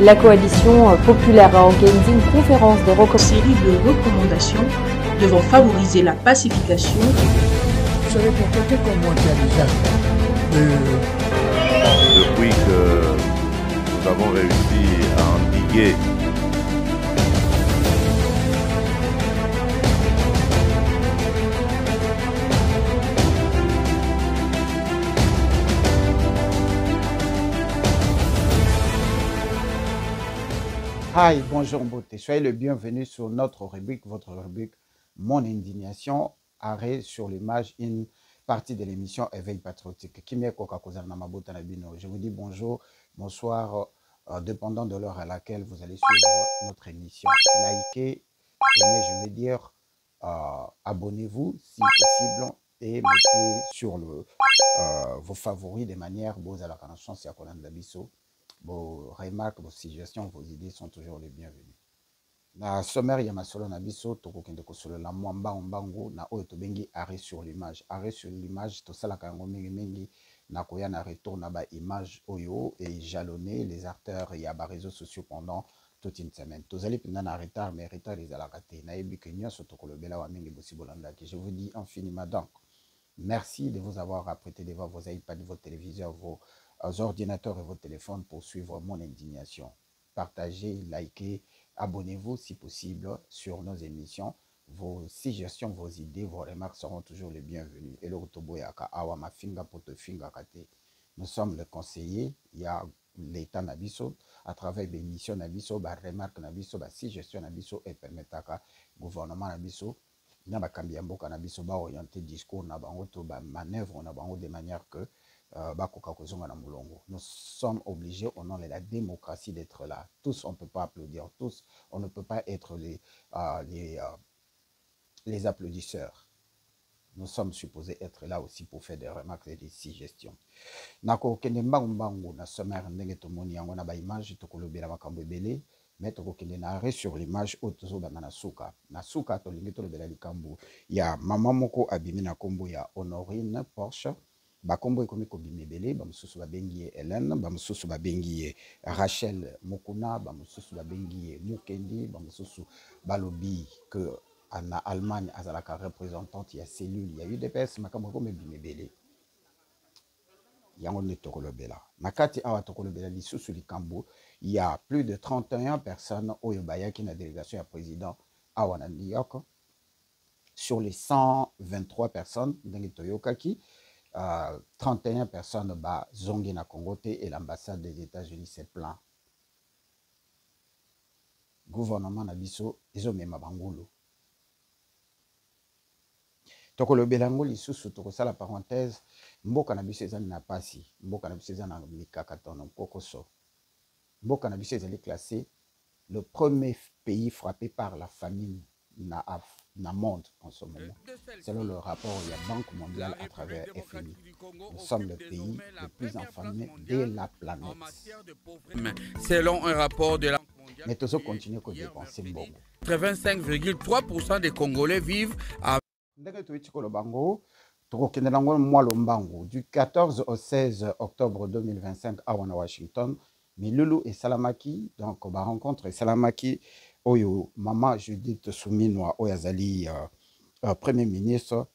La coalition populaire a organisé une conférence de série de recommandations devant favoriser la pacification. Vous savez, pour quelqu'un comme moi qui a déjà depuis que nous avons réussi à endiguer Hi, bonjour Mbote, soyez le bienvenu sur notre rubrique, votre rubrique Mon indignation, arrêt sur l'image, une partie de l'émission Éveil patriotique. Je vous dis bonjour, bonsoir, dépendant de l'heure à laquelle vous allez suivre notre émission. Likez, aimez, je veux dire, abonnez-vous si possible et mettez sur vos favoris de manière, vous à la chance, à vos remarques, vos suggestions, vos idées sont toujours les bienvenues. Na sommaire ya masolo na biso tokokende kosolola mwamba mbango na oyo tobengi arrêt sur l'image. Arrêt sur l'image tosalaka yango mingi na koya na retour na ba image oyo et jalonner les acteurs ya ba réseaux sociaux pendant toute une semaine. Tozali penda na retard mais retard ezalaka te. Na yebi ke nyonso tokolobela wa mingi bosi bolandaki. Je vous dis infiniment donc merci de vous avoir apprêté devant vos iPads, vos téléviseurs, vos ordinateurs et vos téléphones pour suivre mon indignation. Partagez, likez, abonnez-vous si possible sur nos émissions. Vos suggestions, vos idées, vos remarques seront toujours les bienvenues. Et le nous sommes les conseillers, il y a l'État Nabiso, à travers des missions Nabiso, des remarques Nabiso, des suggestions Nabiso et permettre au gouvernement Nabiso, il y a orienté discours, manœuvre de manière que nous sommes obligés au nom de la démocratie d'être là. Tous, on ne peut pas applaudir. Tous, on ne peut pas être les applaudisseurs. Nous sommes supposés être là aussi pour faire des remarques et des suggestions. Nako kende mbangu na sommaire ndenge tomoni yango na ba image tokolobela makambo ebele mais tokokende na arrêt sur l'image otozo bana na suka. Na suka tolingi tolobela likambo ya mama moko abimi na kombo ya Honorine Porsche. Bakombo ekomi kobimebele bamususu babengi ye Hélène, bamususu babengi ye Rachel Mokuna, bamususu babengi ye Mukendi, bamususu balobi que en Allemagne azalaka représentante ya cellule ya UDPS makambo ekomi bimebele. Yango ne tokolobela. Nakati awa tokolobela lisusu likambo, il y a plus de 31 personnes oyo bayaki na délégation ya président awa na New York. Sur les 123 personnes ndenge toyokaki 31 personnes ba zongi na Congo et l'ambassade des États-Unis s'est plaint. Gouvernement na biso ezo mema bangulu. Tokolo belango lisusu tokosala parenthèse mboka na biso ezali na pasi, mboka na biso ezali na mikakatono kokoso. Mboka na biso ezali classé le premier pays frappé par la famine na monde en ce moment. Selon le rapport de la Banque mondiale à travers FMI, nous sommes le pays le plus affamé de la planète. Selon un rapport de la Banque mondiale, mais tous continuent à dépenser beaucoup. 85,3% des Congolais vivent à... Du 14 au 16 octobre 2025 à Washington, Milulu et Salamaki, donc on va rencontrer Salamaki, Oyo, Maman Judith Souminwa, Oyazali, Premier ministre,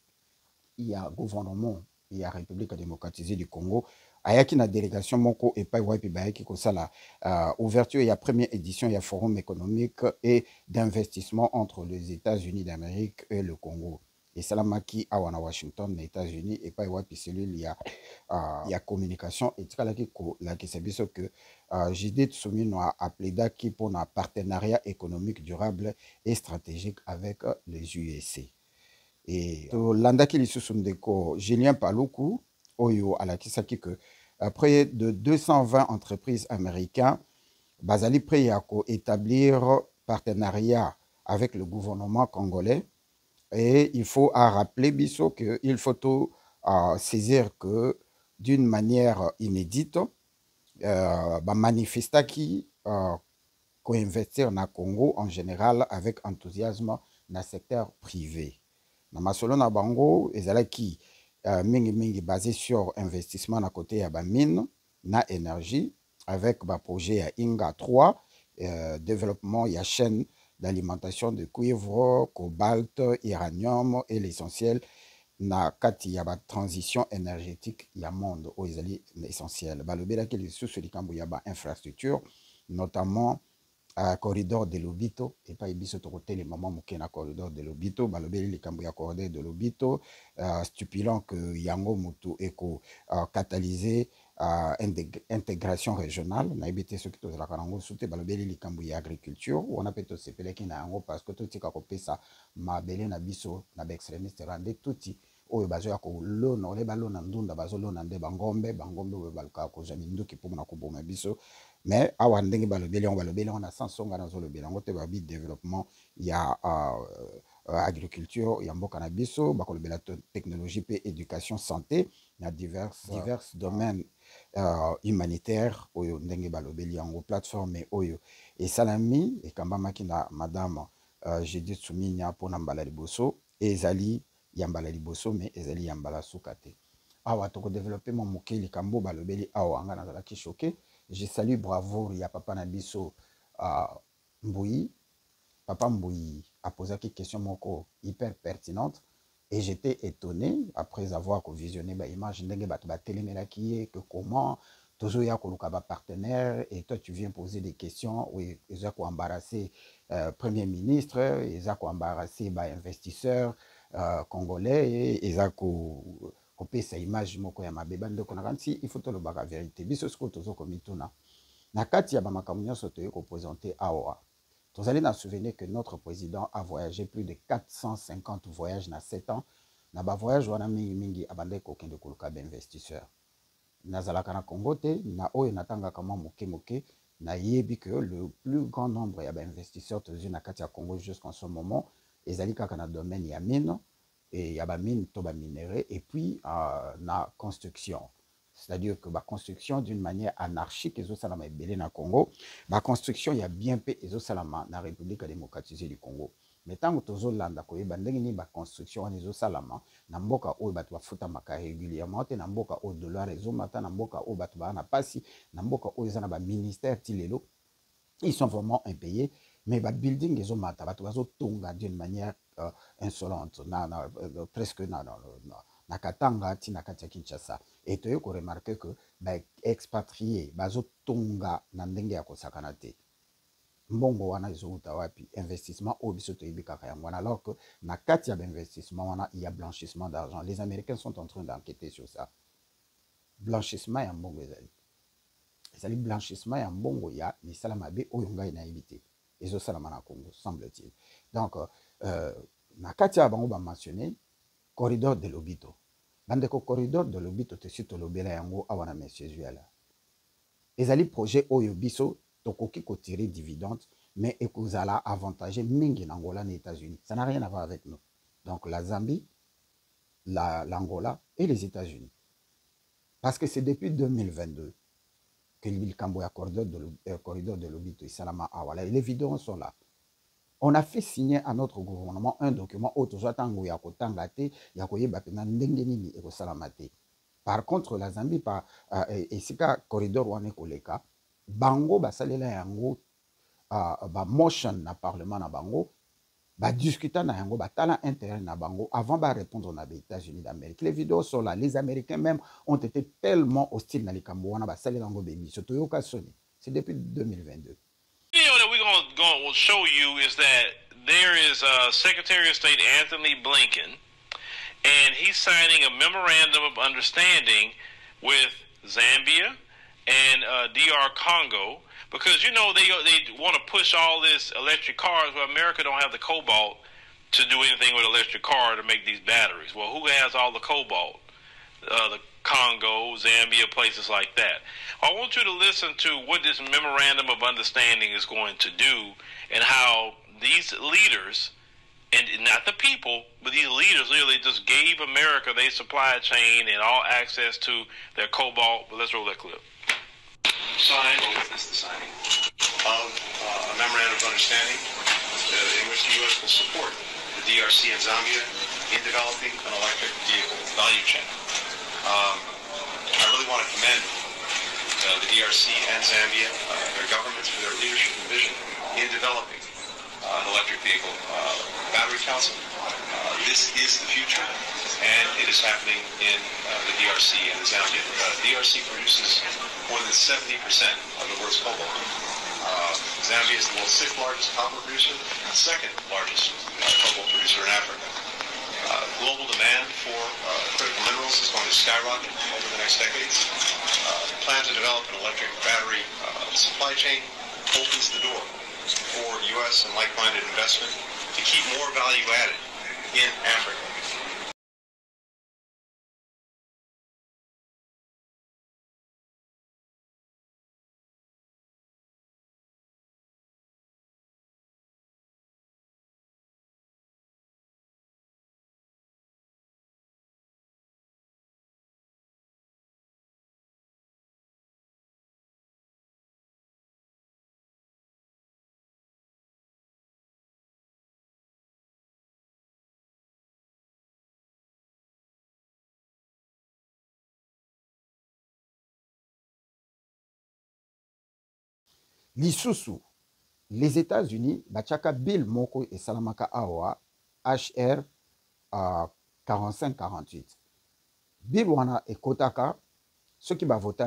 il y a gouvernement, il y a République démocratisée du Congo, ayaki na délégation moko et pas waipi bayaki kosala ouverture, il y a première édition, il y a forum économique et d'investissement entre les États-Unis d'Amérique et le Congo. Et Salamaki à Washington, les États-Unis, et pas waipi cellule, il y a communication et la kisabiso que Judith Souminwa a plaidé pour un partenariat économique durable et stratégique avec les USA. Et l'andaki lisusu Julien Paluku oyo alakisaki que près de 220 entreprises américaines bazali prêt à établir partenariat avec le gouvernement congolais et il faut rappeler biso que il faut tout saisir que d'une manière inédite manifestaki co-investir na Congo en général avec enthousiasme dans le secteur privé. Na masolo na bango ezalaki mingi basé sur investissement à côté ya ba mine na énergie avec le projet Inga 3, développement, il y a chaîne d'alimentation de cuivre, cobalt, uranium et l'essentiel. Na kati ya ba transition énergétique ya monde où ils allaient l'essentiel. Balobela qui les sous les cambo ya ba infrastructure, notamment corridor de Lobito et pas ibiso to côté les mamans mouké na corridor de Lobito, balobeli les cambo ya corridor de Lobito, stipulant que yango mutu eko catalyser intégration régionale na ibité ce qui to la kanango souté balobeli les cambo ya agriculture on a peut-être sepelé qui na yango parce que tout tika ko pesa mabele na biso na ba extrémiste rande touti oyo bazo ya ko lona ole balona ndunda bazo lona nde bangombe oyo balka ko jami nduki pour na ko boma biso mais awa ndenge balobeli on a sansonga na zo lobela ngote ba bi développement ya agriculture ya mboka na biso bakolobela technologie pe éducation santé na divers domaines humanitaires oyo ndenge balobeli yango plateforme oyo et salami et kambamaki na madame Judith Souminya pona mbala liboso ezali yambala liboso mais ezali yambala sukate awa toko développer mon mokeli kambo balobeli awa anga na ki choqué. Je salue bravo ya papa na biso Mbouyi. Papa Mbouyi a posé quelques questions moko hyper pertinentes et j'étais étonné après avoir visionné ba image ndenge bato ba télémélakié que comment toujours ya koluka ba partenaire et toi tu viens poser des questions oui ils ont embarrassé premier ministre ils ont embarrassé ba investisseurs congolais et ils ont coupé sa image moko ya mabeba ndeko na kanti il faut to le baka vérité biso sko tozo komituna na kati ya ba makamunya soto ko présenter awa. Vous allez nous souvenir que notre président a voyagé plus de 450 voyages dans 7 ans. Na ba voyage wana mingi abande ko kende koluka ba investisseur. Na zalaka na Congo te na oyo natanga kama moke na yebi que le plus grand nombre ya ba investisseurs tozu na kati ya Congo jusqu'en ce moment ezali kaka na domaine ya mine et ya ba mine to ba minerai et puis na construction. C'est-à-dire que la construction d'une manière anarchique, et ça la belé na Congo, la construction il y a bien peu et ça la République démocratisée du Congo. Mais tant que tozo landa ko bandenge ni ba construction ni zo salama na mboka o batu bafuta maka régulièrement te na mboka o dollar ezo mata na mboka o batu ba na pasi na mboka o ezana ba ministère tilelo ils sont vraiment impayés mais ba building ezo mata batu bazo tonga d'une manière insolente presque na Katanga ti na kati ya Kinshasa et tu ko remarquer que ba expatriés bazo tonga na ndenge ya kosakana te mbongo wana izo utawapi investissement au biso to ibika yango alors que na kati ya investissement wana il y a blanchissement d'argent. Les Américains sont en train d'enquêter sur ça. Blanchissement ya mbongo ezali blanchissement ya mbongo ya misala mabe oyo ngai na ibité ezo salama na Congo semble-t-il. Donc na kati ya bango ba mentionner corridor de Lobito. Bandeko corridor de Lobito te sito lobela yango awana monsieur Zuela. Ezali projet oyo biso tokoki ko tirer dividende mais ekozala avantager mingi na Angola na États-Unis. Ça n'a rien à voir avec nous. Donc la Zambie, l'Angola et les États-Unis. Parce que c'est depuis 2022 que le Camboya corridor de Lobito et Salama Awala. Les vidéos sont là. On a fait signer à notre gouvernement un document autour Par contre, la Zambie, et c'est un corridor wane koleka, bango basalela yango ba motion na parlement na bango, ba discuter na yango batala intérêt na bango avant ba répondre na les États-Unis d'Amérique. Les vidéos sont là. Les Américains même ont été tellement hostiles na likambo wana basalela yango bebi. C'est depuis 2022. Going to show you is that there is Secretary of State Anthony Blinken, and he's signing a memorandum of understanding with Zambia and DR Congo because you know they want to push all this electric cars. Well, America don't have the cobalt to do anything with electric car to make these batteries. Well, who has all the cobalt? The Congo, Zambia, places like that. I want you to listen to what this memorandum of understanding is going to do and how these leaders, and not the people, but these leaders really just gave America their supply chain and all access to their cobalt. But let's roll that clip. Sign or witness the signing of a memorandum of understanding in which the U.S. will support the DRC and Zambia in developing an electric vehicle value chain. I really want to commend the DRC and Zambia, their governments, for their leadership and vision in developing an electric vehicle battery council. This is the future, and it is happening in the DRC and Zambia. DRC produces more than 70% of the world's cobalt. Zambia is the world's 6th largest copper producer, 2nd largest cobalt producer in Africa. Global demand for critical minerals is going to skyrocket over the next decades. The plan to develop an electric battery supply chain opens the door for U.S. and like-minded investment to keep more value added in Africa. Lisusu, les États-Unis, Bachaka Bill Moko et Salamaka Awa, HR 45-48. Bill Wana et Kotaka, ceux qui vont voter,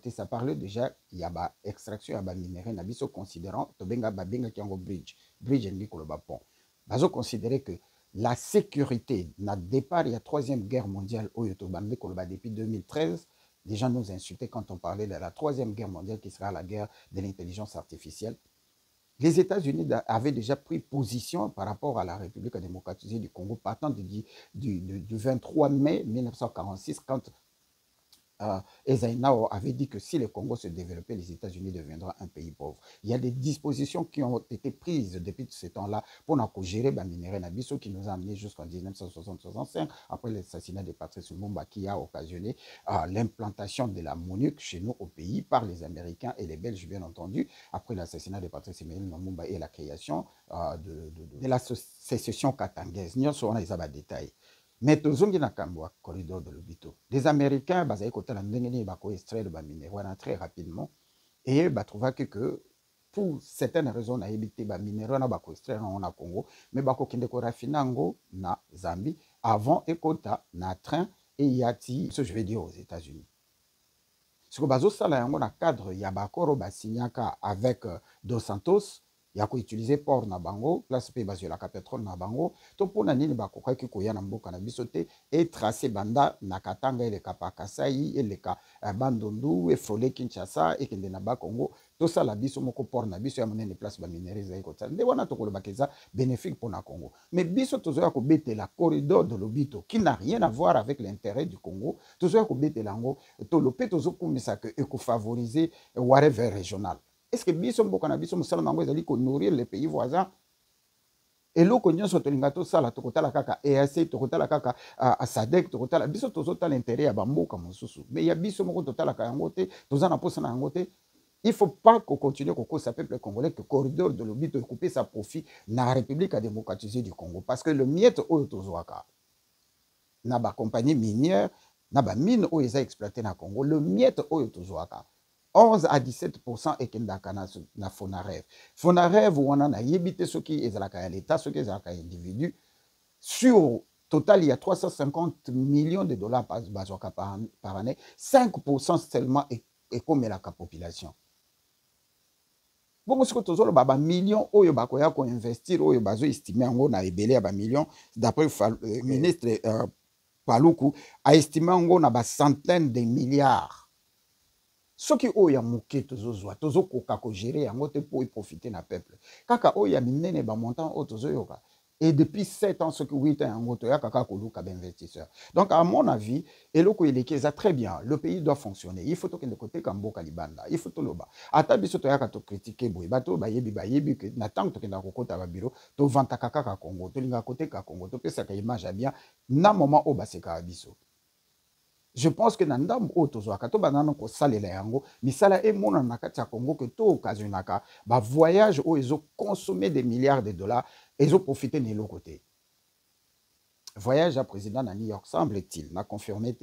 ça parlait déjà, il y a extraction, il y a minéraux, il y a considérant, Tobenga Babenga qui ont bridge et Koloba pont. Bazo considérer que la sécurité n'a départ, il y a 3e guerre mondiale au Yotobande Koloba depuis 2013. Les gens nous insultaient quand on parlait de la 3e guerre mondiale qui sera la guerre de l'intelligence artificielle. Les États-Unis avaient déjà pris position par rapport à la République démocratique du Congo partant du 23 mai 1946 quand Eisenhower avait dit que si le Congo se développait, les États-Unis deviendront un pays pauvre. Il y a des dispositions qui ont été prises depuis ce temps-là pour gérer les minéraux Nabiso qui nous a amenés jusqu'en 1960-65, après l'assassinat de Patrice Lumumba qui a occasionné l'implantation de la MONUC chez nous au pays par les Américains et les Belges, bien entendu, après l'assassinat de Patrice Lumumba et la création de la sécession katangaise. Nous avons des détails. Mais tous les corridor de l'Obito. Les Américains, ils extraire le minéraux très rapidement et ils trouvent que pour certaines raisons, ils évité les minéraux extraire en Congo, mais ils ont raffiné na Zambie avant et na train et yati, ce je vais dire aux États-Unis. Ce que bazo sala yango na cadre ya bakoro basignaka avec Dos Santos. Il y a utilisé port na bango, place pe basé la pétrole na bango, to pona nini bakoka ki koya na mboka na bisote et tracé banda na Katanga et le Kapakasai et le Bandundu et Frole Kinshasa et kende na ba Congo, to ça la biso moko port na biso ya monene place ba minéraux za ikota. Nde wana to ko bakeza bénéfique pour na Congo. Mais biso tozoya ko bete la corridor de l'Obito qui n'a rien à voir avec l'intérêt du Congo. Tozoya ko bete lango to lope tozo kumisa que éco favoriser whatever régional. Est-ce que biso mboka na biso musala nango ezali ko nourrir les pays voisins? Et loko nyonso tolinga to sala to kotala kaka EAC to kotala kaka a SADC to kotala biso tozota l'intérêt ya bamboka mosusu. Mais ya biso moko totala ka yango te, tozana posa na yango te. Il faut pas qu'on continue qu'on sa peuple congolais que corridor de l'Obito couper sa profit na République démocratique du Congo parce que le miette oyo tozwaka na ba compagnie minière na ba mine oyo eza exploité na Congo, le miette oyo tozwaka 11 à 17% et kendaka na Fonarev. Fonarev ou on a yébité ce qui est à l'État, ce qui est à l'individu. Sur total, il y a 350 millions de dollars par année. 5% seulement est comme la population. Bon, ce que tu as millions oyo bakoya ko investir oyo bazo estimer ngo na ebele ba millions d'après le ministre Paluku a estimé ngo na ba centaines de milliards. Ce qui oya moké tozozwa tozokoka ko gérer yango te pour y profiter na peuple. Kaka oya minene ba montant o tozoyoka. Et depuis 7 ans, ce qui 8 ans, yango toya kaka koluka ba investisseur. Donc à mon avis, eloko elekeza très bien, le pays doit fonctionner. Il faut que de côté kamboka libanda, il faut to loba. Ata biso toya ka to critiquer boy bato ba yebi que na tant que kenda kokota ba bureau, to vanta kaka ka Congo, to linga côté ka Congo, to pesa ka image bien na moment o baseka biso. Je pense que dans le cas de l'Ango, misala e mona na kati ya Congo que to occasionnaka ba voyage où ils ont consommé des milliards de dollars et ils ont profité de l'autre côté. Voyage à président à New York semble-t-il n'a confirmé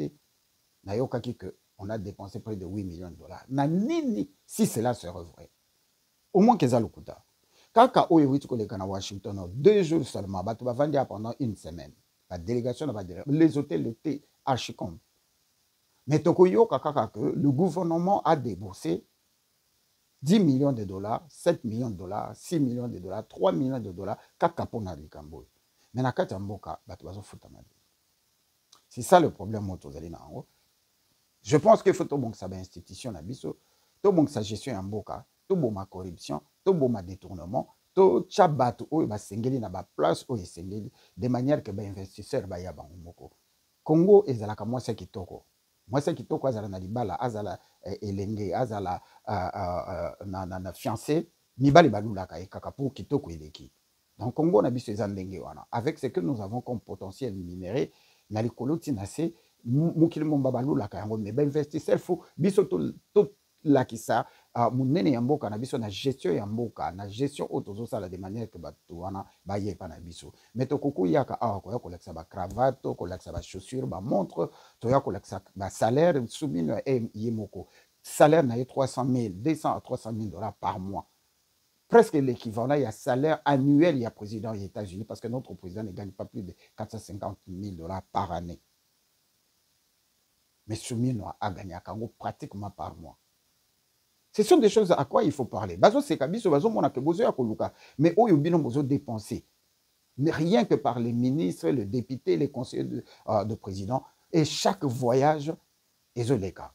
na yokaki que on a dépensé près de 8 millions de dollars. Nanini, si cela serait vrai. Au moins qu'ils aient le coup d'art. Kaka Oyewiti koleka na Washington, 2 jours seulement, tu vas vendre pendant une semaine. La délégation va dire, les hôtels étaient archi-comptes. Mais Tokoyo Kaka que le gouvernement a déboursé 10 millions de dollars, 7 millions de dollars, 6 millions de dollars, 3 millions de dollars, Kaka pona likambo. Mais na kati mboka, tu vas foutre ma. C'est ça le problème je pense qu'il faut que ça institution na biso, to bon sa gestion en mboka, to bon ma corruption, to bon ma détournement, to chabat o ba sengeli na ba place o sengeli de manière que ba investisseur ba ya ba moko. Congo ezalaka moi c'est kitoko. Moi c'est kitoko azala na libala, azala elenge, azala na fiancé, mibali balulaka e kaka pour kitoko eleki. Donc Congo na biso ezandenge wana. Avec ce que nous avons comme potentiel minéré, na likolo tinase mukili momba la kayango mais ben investisseur faut biso tout la kisa munene ya mboka na biso na gestion ya mboka na gestion autozo sala de manière que batu wana ba yepa na biso mais to kuku yaka ko ya koleksa ba cravate ko leksa ba chaussure ba montre to ya koleksa ba salaire soumino yemoko salaire na 300 000 200 à 300 000 dollars par mois. Presque l'équivalent, il y a salaire annuel, il y a président des États-Unis, parce que notre président ne gagne pas plus de 450 000 dollars par année. Mais Soumino a gagné à Congo pratiquement par mois. Ce sont des choses à quoi il faut parler. Bazo Sekabiso, Bazo Monake, Bozo Yakoluka, mais où il y a besoin de dépenser. Rien que par les ministres, les députés, les conseillers de président, et chaque voyage, ils ont les cas.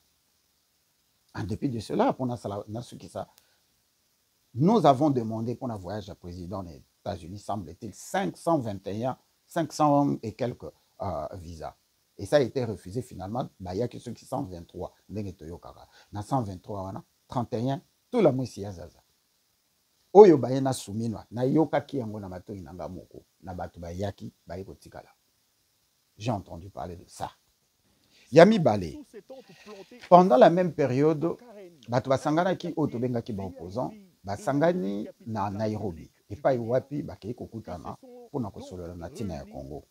En dépit de cela, pour nous avons demandé pour un voyage à président des États-Unis, semble-t-il, 521, 500 et quelques visas. Et ça a été refusé finalement. Il y a que ceux qui 123. Dans 123, 31, tout le monde s'y a zaza. Oyo bayena souminwa. Na yoka ki yango na bato inanga moko. Na bato bayaki bayeko tikala. J'ai entendu parler de ça. Yami Balé. Pendant la même période, bato basangana ki otobenga ki ba opposant. Basangani na Nairobi et pas Iwapi bakei kokutana pour na kosolola na tina ya Congo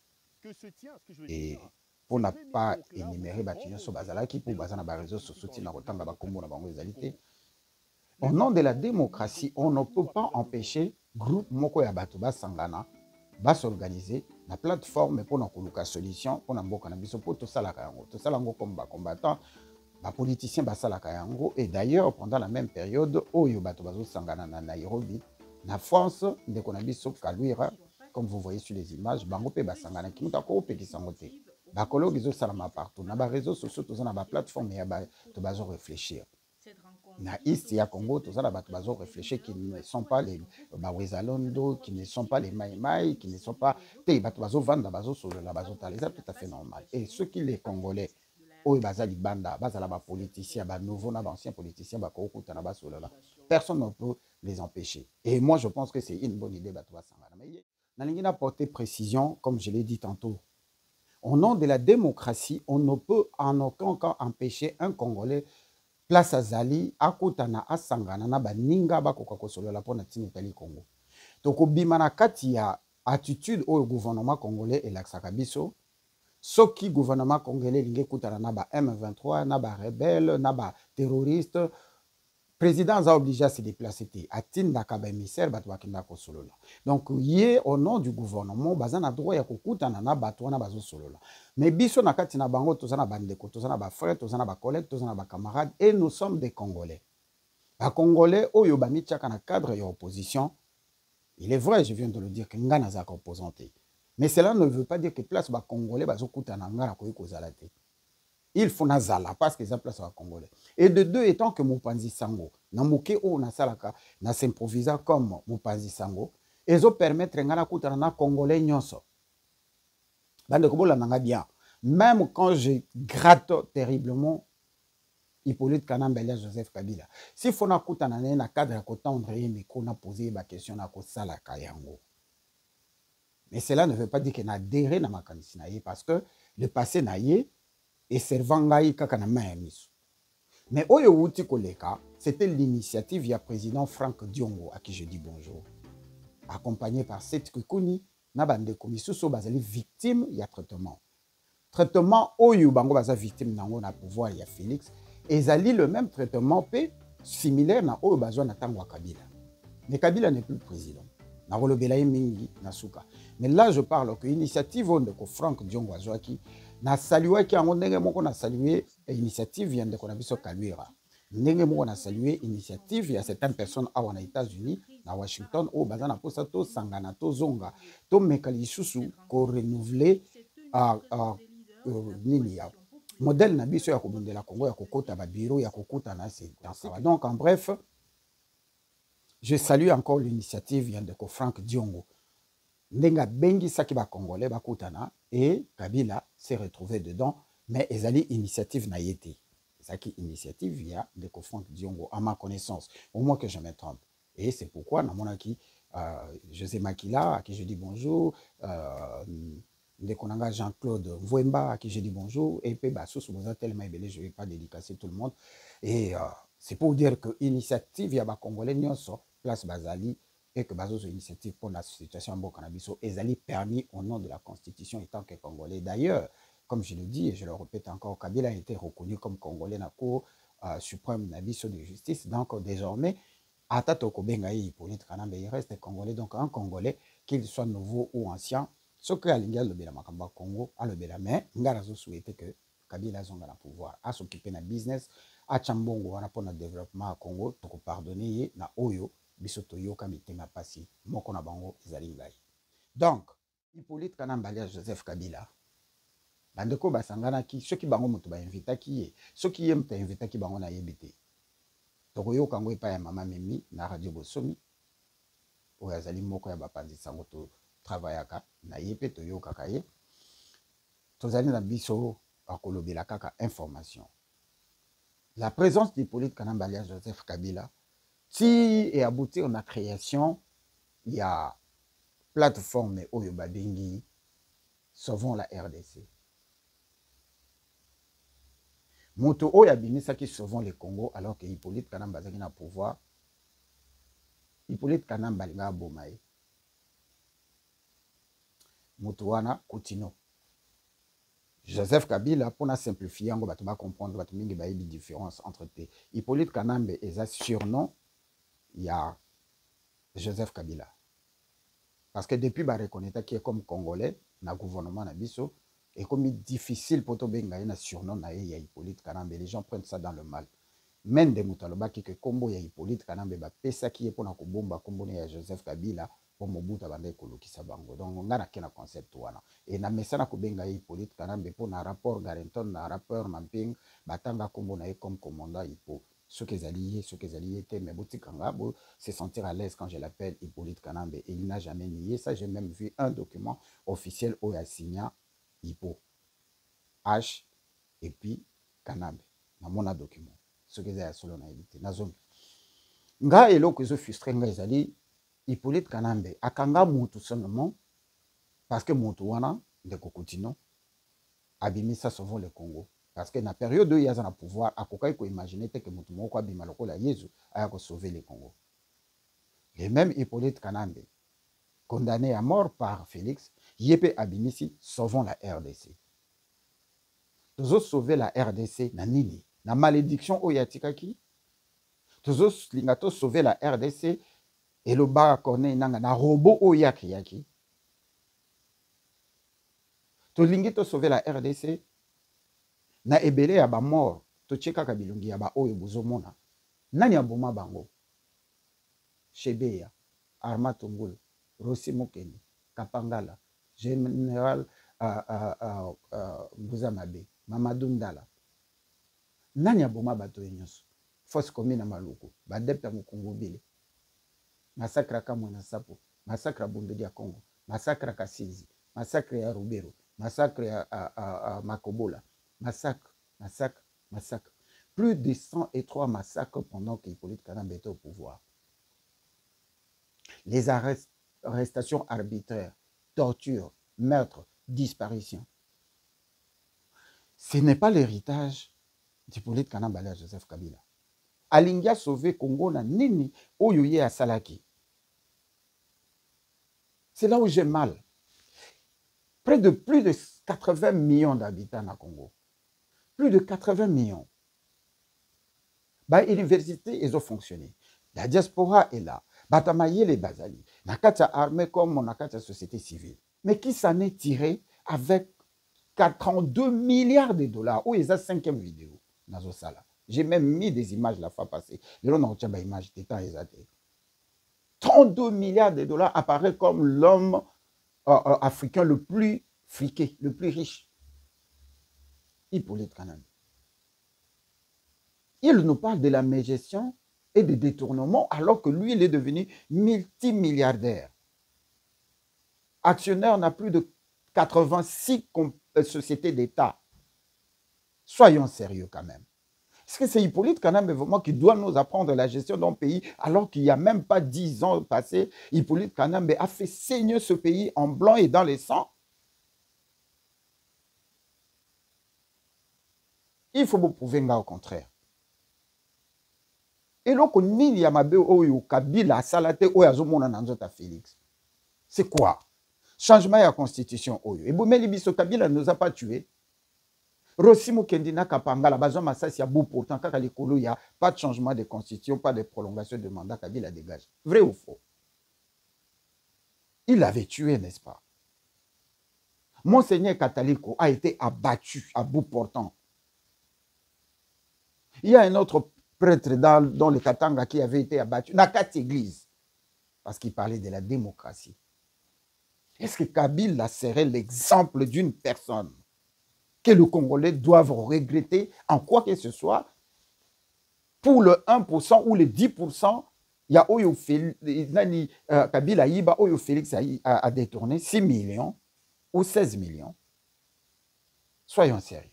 et pour ne pas énumérer batinyo so bazalaki pour bazana ba réseaux sociaux tina kotanga ba kombo na bango ezalité. Au nom de la démocratie, on ne peut pas empêcher groupe moko ya bato basangana ba s'organiser na plateforme pour na koluka solution pour na mboka na biso pour to sala yango comme ba combattant. Les politiciens basalaka yango et d'ailleurs pendant la même période oyo bato bazo sangana na Nairobi na France ndeko na biso Kalwira comme vous voyez sur les images bango pe basangana kimuta ko pe kisangote bakolo gizo salama partout na ba réseaux sociaux tous na ba plateforme ya ba to bazo réfléchir na ici ya Congo tous na bato bazo réfléchir qui ne sont pas les Wezalondo qui ne sont pas les Maïmaï qui ne sont pas te bato bazo vanda bazo solo la bazo taleza tout à fait normal et ceux qui les Congolais bazali banda bazala ba politiciens ba nouveau na anciens politiciens ba kokuta na basola personne ne peut les empêcher et moi je pense que c'est une bonne idée bato basangana mais nalingi na porter précision comme je l'ai dit tantôt au nom de la démocratie on ne peut en aucun cas empêcher un Congolais place azali akutana asangana na baninga bakoka kosolola pona tinetali Congo donc obimana kati ya attitude au gouvernement congolais et l'aksaka biso soki gouvernement congolais linge kutana na ba M23 na ba rebelle na ba terroriste président a obligé à se déplacer à tinda ka ba émissaire bato bakinda ko solola donc yé au nom du gouvernement bazana droit ya kokutana na bato na bazo solola mais biso na kati na bango tozana bandeko tozana ba frères tozana ba collègues tozana ba camarades et nous sommes des Congolais ba Congolais oyo ba mitchaka na cadre ya opposition il est vrai je viens de le dire que ngana za opposanté. Mais cela ne veut pas dire que place bas Congolais bazokutana ngana koyiko zalate. Il faut nazala parce que ça place bas Congolais. Et de deux étant que Mopanzi Sango, na moke o na salaka na s'improvisa comme Mopanzi Sango, ezo permettre ngana kutana na Congolais nyonso. Bande kobola nanga bien. Même quand je gratte terriblement Hippolyte Kanambelia Joseph Kabila. Si faut na kutana na cadre ya kotendre micro na poser ba question na ko salaka yango. Mais cela ne veut pas dire qu'il y a adhéré à ma candidature parce que le passé n'a y et servant ngai kaka na mayamis. Mais oyo wuti koleka, c'était l'initiative du président Franck Diongo à qui je dis bonjour. Accompagné par Seth Kikuni, na bande komisuso bazali victime ya traitement. Traitement oyo bango baza victime nango na pouvoir ya Félix ezali le même traitement pe similaire na oyo bazwa na tango Kabila. Mais Kabila n'est plus président. Na rolobela mingi na suka. Mais là je parle que initiative onde ko Frank Diongo azwaki na salué ki ango ndenge moko na salué initiative yande ko na biso Kalwira. Ndenge moko na salué initiative ya certaines personnes awa na États-Unis na Washington o bazana posa to sangana to zonga to mekali susu ko renouveler nini ya modèle na biso ya kobundela Congo ya kokota ba bureau ya kokota na c'est dans ça. Donc en bref, je salue encore l'initiative yandeko Frank Diongo. Ndenga bengi saki ba Congolais ba kutana et Kabila s'est retrouvé dedans, mais ezali initiative na yete. Saki initiative ya ndeko Frank Diongo à ma connaissance, au moins que je me trompe. Et c'est pourquoi na monaki José Makila à qui je dis bonjour, Ndekonanga Jean-Claude Mvouemba à qui je dis bonjour, et puis Bassous Moza tellement ébélé, je ne vais pas dédicacer tout le monde. Et c'est pour dire que l'initiative ya ba Congolais nyonso place Bazali et que Bazos initiative pour la situation en Bokanabiso ezali permis au nom de la Constitution étant que Congolais. D'ailleurs, comme je le dis et je le répète encore, Kabila a été reconnu comme Congolais dans la Cour suprême Nabiso de justice. Donc désormais, Atatoko Bengaï Hippolyte Kanambe, il reste Congolais. Donc un Congolais, qu'il soit nouveau ou ancien, ce que Alinga le Bela Makamba Congo a le Bela, mais Ngarazo souhaitait que Kabila zonga na pouvoir, à s'occuper na business, à Chambongo, à pour le développement à Congo, toko pardonner na Oyo, bisoto yoka mitema pasi, moko na bango zalingai. Donc, Hippolyte Kanamba alias Joseph Kabila, bandeko basangana ki, ceux qui bango mutu ba invita ki ye, ceux qui aiment ta invita ki bango na yebite. Toko yoka ngo epa ya mama Mimi na Radio Bosomi, oyo azali moko ya bapanzi sango to travaillaka na yepe to yoka kaye. Tozali na biso akolobela kaka information. La présence d'Hippolyte Kanamba alias Joseph Kabila, si et aboutir à la création, il y a plateforme Oyo Babengi, sauvons la RDC. Moto Oyo Abimisa qui sauvons le Congo alors que Hippolyte Kanamba Zaki na pouvoir. Hippolyte Kanamba Linga Bomae. Moto Wana Koutino. Joseph Kabila, pour simplifier, on va comprendre la différence entre Hippolyte Kanambe et sa surnom, il y a Joseph Kabila. Parce que depuis, il reconnaît qu'il est comme Congolais, dans le gouvernement, et comme il est difficile pour tout un surnom, il y a Hippolyte Kanambe. Les gens prennent ça dans le mal. Même des moutaloba qui que combo il y a Hippolyte Kanambe, pesa qui est pour la bomba, combo il y a Joseph Kabila. Pour Mobutu abandé koloki sabango. Donc on a un concept wana. Et na mesana kubenga Hippolyte Kanambe pour na rapport Garenton na rapport Mamping batanga kombo na comme commandant Hippo. Ceux qui alliés étaient mais Boutikanga se sentir à l'aise quand je l'appelle Hippolyte Kanambe et il n'a jamais nié ça. J'ai même vu un document officiel où il a signé Hippo H et puis Kanambe. Na mon document. Ce qui est solo na évité na zone. Nga elo que je frustré nga ezali Hippolyte Kanambe akanga mutu seulement parce que mutu wana de kokutino abimisa souvent le Congo parce que na période où il y a un pouvoir akokai ko imaginer que mutu moko abima lokola Yesu aya ko sauver le Congo. Et même Hippolyte Kanambe condamné à mort par Félix yepe abimisi sauvons la RDC. Tozo sauver la RDC na nini na malédiction oyatikaki tozo lingato sauver la RDC. Et le bar corné nanga na robot oyaki yaki. To lingi to sauver la RDC. Na ebele ya ba mort. To cheka kabilungi ya ba oyo buzomona. Nani aboma bango? Shebeya, Arma Tongolo, Rossi Mokeni, Kapangala, Général Bouzamabe, Mamadou Ndala. Nani aboma bato yenyoso? Force commune Maluku, badepta Mukongo Bile. Massacre à Kamwana Sapo, massacre à Bundedi à Congo, massacre à Kassizi, massacre à Rubero, massacre à Makobola, massacre. Plus de 103 massacres pendant qu'Hippolyte Kanambe était au pouvoir. Les arrestations arbitraires, tortures, meurtres, disparitions. Ce n'est pas l'héritage d'Hippolyte Kanambe à Joseph Kabila. Alingia sauvé Congo na nini oyoye à Salaki. C'est là où j'ai mal. Plus de 80 millions d'habitants à Congo. Plus de 80 millions. Ba université, ils ont fonctionné. La diaspora est là. Batamaye les bazali. Nakata armée comme nakata société civile. Mais qui s'en est tiré avec 42 milliards de dollars? Où est la 5e vidéo? J'ai même mis des images la fois passée. Les gens n'ont pas d'image. 32 milliards de dollars apparaît comme l'homme africain le plus friqué, le plus riche. Hippolyte Kanambe. Il nous parle de la mégestion et des détournements alors que lui, il est devenu multimilliardaire. Actionnaire n'a plus de 86 sociétés d'État. Soyons sérieux quand même. Est-ce que c'est Hippolyte Kanambe vraiment qui doit nous apprendre la gestion d'un pays alors qu'il n'y a même pas 10 ans passés, Hippolyte Kanambe a fait saigner ce pays en blanc et dans le sang? Il faut vous prouver au contraire. Et donc, nini yamabe oyo Kabila salate oyo azomona nanzota Félix. C'est quoi? Changement de la constitution oyo. Et Boumeli Biso Kabila ne nous a pas tués. Rosimo Kendina Kapanga, la bazon Massassi a beau pourtant, quand il n'y a pas de changement de constitution, pas de prolongation de mandat, Kabila dégage. Vrai ou faux? Il l'avait tué, n'est-ce pas? Monseigneur Kataliko a été abattu à bout portant. Il y a un autre prêtre dans le Katanga qui avait été abattu, dans 4 églises, parce qu'il parlait de la démocratie. Est-ce que Kabila serait l'exemple d'une personne que les Congolais doivent regretter en quoi que ce soit pour le 1% ou le 10%? Il y a Oyo Kabila Yiba, Oyo Félix a détourné 6 millions ou 16 millions. Soyons sérieux.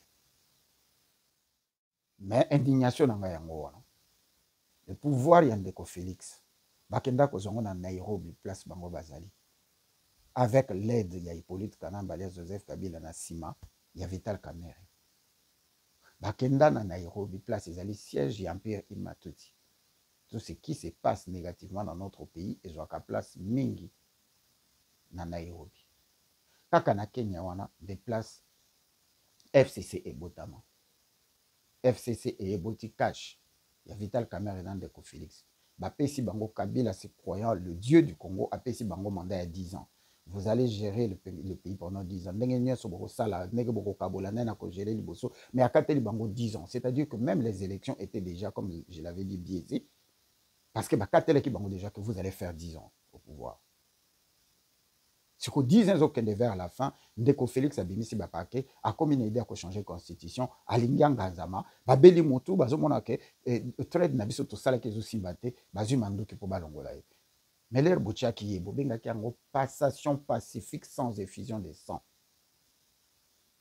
Mais indignation dans le pouvoir Yandeko Félix, Bakenda Kozongo na Nairobi, place Bango Bazali. Avec l'aide de Hippolyte Kanambe, Joseph Kabila na Sima, il y a Vital Kamerhe. Bakenda na Nairobi, place Ezali, siège et empire Imatuti. Tout ce qui se passe négativement dans notre pays, et Joaka place Mingi na Nairobi. Kaka na Kenya wana, des places FCC et Botama. FCC et Eboti Cash. Il y a Vital Kamerhe dans Ndeko Félix. Bapesi Bango Kabila, c'est croyant, le dieu du Congo, a Pesi Bango mandat à 10 ans. Vous allez gérer le pays pendant 10 ans. Mais à 10 ans. C'est-à-dire que même les élections étaient déjà, comme je l'avais dit, biaisées. Parce que déjà que vous allez faire 10 ans au pouvoir. Ce que 10 ans aucun vers à la fin, Ndeko Félix a béni si Bapake, a comme une idée à changer la constitution, à l'Indian Gazama, Babeli Motu, Bazomonake, trade Nabiso Tosala qui est aussi batté, Bazumando qui peut balongolaye. Mais l'air Boucha qui est Bobenga qui a une passation pacifique sans effusion de sang.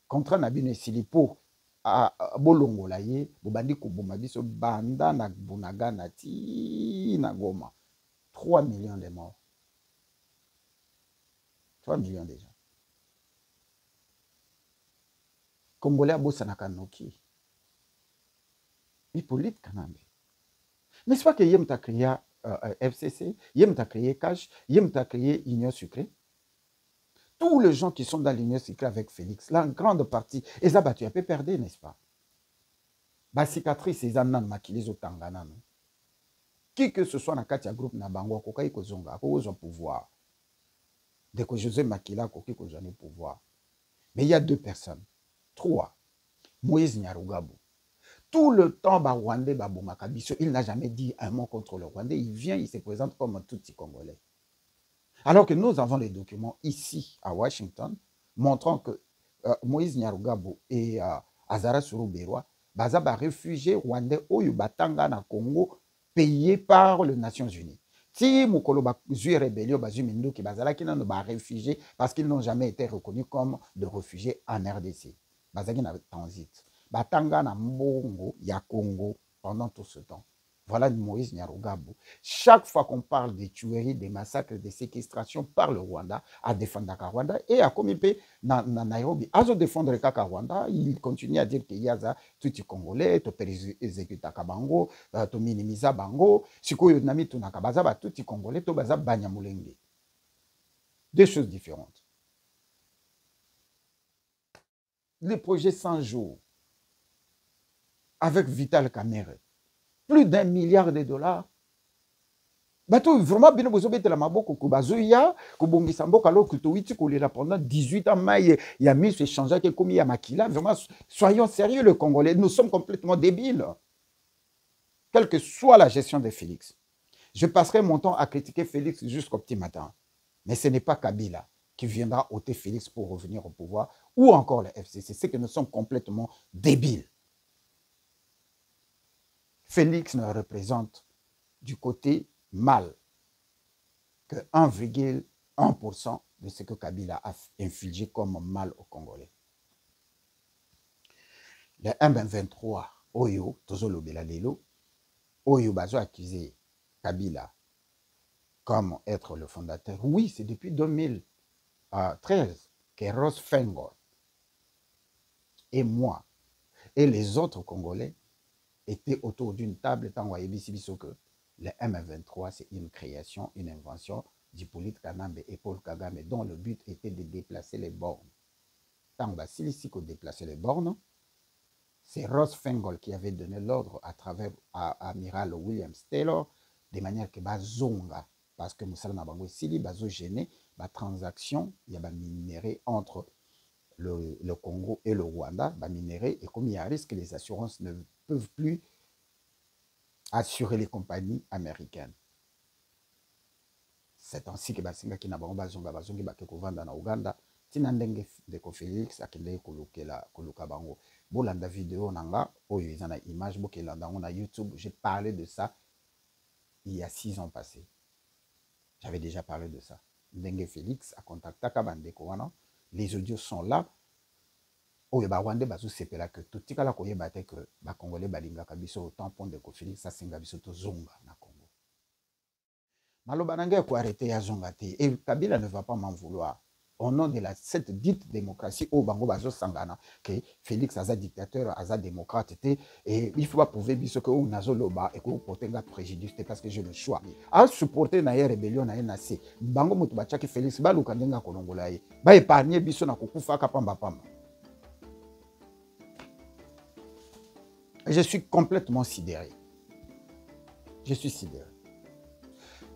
Contre Nabine Silipo à Bolongolaye, Bobandi Kubumabiso, Banda Nabunaga Nati Nagoma. 3 millions de morts. 3 millions de gens. Congolais à Bossanakanoki. Hippolyte Kanambe. N'est-ce pas que Yem t'a créé FCC, Yem t'a créé Cash, Yem t'a créé Union Sucrée? Tous les gens qui sont dans l'Union Sucrée avec Félix, la grande partie, ils ont battu un peu perdu, n'est-ce pas? La cicatrice, ils en ont maquillé au Tangana. Qui que ce soit dans le groupe Nabango, Kokai Kozonga, Kozo pouvoir. Dès que José Makila, Kokai Kozone pouvoir. Mais il y a 2 personnes. 3. Moïse Nyarugabo. Tout le temps, Rwandais, Makabiso, il n'a jamais dit un mot contre le Rwandais. Il vient, il se présente comme un tout-petit Congolais. Alors que nous avons les documents ici, à Washington, montrant que Moïse Nyarugabo et Azara Sourouberois, Bazaba réfugiés rwandais au Yubatanga na Congo, payés par les Nations Unies. Si Mukolo Bazui rébellion, Bazui Mindo qui Bazala qui n'ont pas réfugiés parce qu'ils n'ont jamais été reconnus comme de réfugiés en RDC. Bazagi n'a transit. Batanga na Mbongo, ya Congo pendant tout ce temps. Voilà Moïse Nyarugabo. Chaque fois qu'on parle des tueries, des massacres, des séquestrations par le Rwanda, à défendre le Rwanda et à Komipe, na Nairobi, à défendre le Rwanda, il continue à dire qu'il y a tout les Congolais, tout exécuta Kabango, tout minimisa Bango, si ko nami tout nakabaza, tout les Congolais, tout baza Banyamulenge. Deux choses différentes. Les projets 100 jours avec Vital Kamerhe. plus d'1 milliard de dollars. Bato vraiment bino bozobetela maboko ko bazoya ko bongisa mboka lo que to kolela pendant 18 ans mai ya miso échanger que comme ya makila vraiment soyons sérieux le Congolais, nous sommes complètement débiles. Quelle que soit la gestion de Félix. Je passerai mon temps à critiquer Félix jusqu'au petit matin. Mais ce n'est pas Kabila qui viendra ôter Félix pour revenir au pouvoir ou encore le FCC. C'est que nous sommes complètement débiles. Félix ne représente du côté mal que 1,1% de ce que Kabila a infligé comme mal aux Congolais. Le M23, Oyo, Tozolo Belalelo, Oyo Bazo accusé Kabila comme être le fondateur. Oui, c'est depuis 2013 que Ross Fengol et moi et les autres Congolais étaient autour d'une table tant que le M23, c'est une création, une invention d'Hippolyte Kanambe et Paul Kagame, dont le but était de déplacer les bornes. Tant que Silisi a déplacé les bornes, c'est Ross Fengol qui avait donné l'ordre à travers Amiral William Taylor, de manière que Bazonga, parce que Moussala Nabango Sili, Bazo gêné, la transaction, il y a des minéraux entre le Congo et le Rwanda, des minéraux, et comme il y a un risque, les assurances ne peuvent plus assurer les compagnies américaines. C'est ainsi que Basinga qui n'a pas bazonga bazongi bakekovanda na Uganda tina ndenge de ko Félix akende kolukela koluka bango bolanda vidéo nanga oyo ezana image bokelanda na YouTube. J'ai parlé de ça il y a 6 ans passés. J'avais déjà parlé de ça. Ndenge Félix a contacté Kabandeko wana, les audios sont là. Oyo ba Rwanda bazo sepela que tout tikala koyeba te que ba Congolais balingaka biso autant pont de ko Félix ça singa biso to zonga na Congo. Maloba nanga ko arrêter ya zonga te et Kabila ne va pas m'en vouloir. Au nom de cette dite démocratie au bango bazo sangana que Félix aza dictateur aza démocrate te et il faut pas prouver biso que on nazo loba et ko potenga préjudice parce que j'ai le choix à supporter na rébellion na NAC bango mutu bachaki Félix baluka ndenga kolongola ye ba épargner biso na kokufa ka pamba pamba. Je suis complètement sidéré. Je suis sidéré.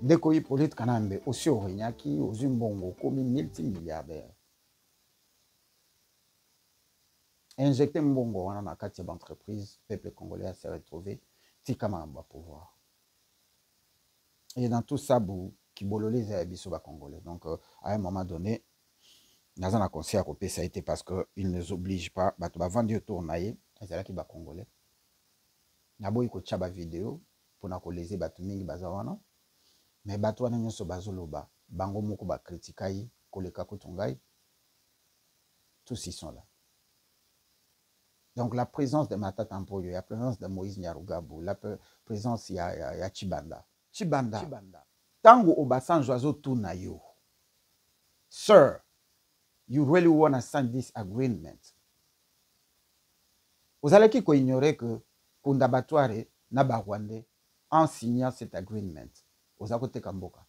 Ndeko Hippolyte Kanambe, aussi au Rinyaki, aux Zimbongo, comme multimilliardaire. Injecter Mbongo dans la quartier d'entreprise, le peuple congolais s'est retrouvé, Tikama va pouvoir. Et dans tout ça, qui bololé les abisso congolais. Donc, à un moment donné, Nazana conseil à couper, ça a été parce qu'ils ne nous obligent pas, bah, tu vas vendre du tournailler, c'est là qui va congolais. Nabo iko tchaba vidéo pour na ko léser batu mingi bazawana mais batu wana nyoso bazoloba bango moko ba critiquer koleka kutungai tous ils sont là. Donc la présence de Matata Mpoyo, la présence de Moïse Nyarugabo, la présence ya Chibanda tango Obasanjo azo tuna yo sir, you really want to sign this agreement? Vous allez qui ko ignorer que Kundabatware Naba Rwandais en signant cet agreement aux côté Kamboka.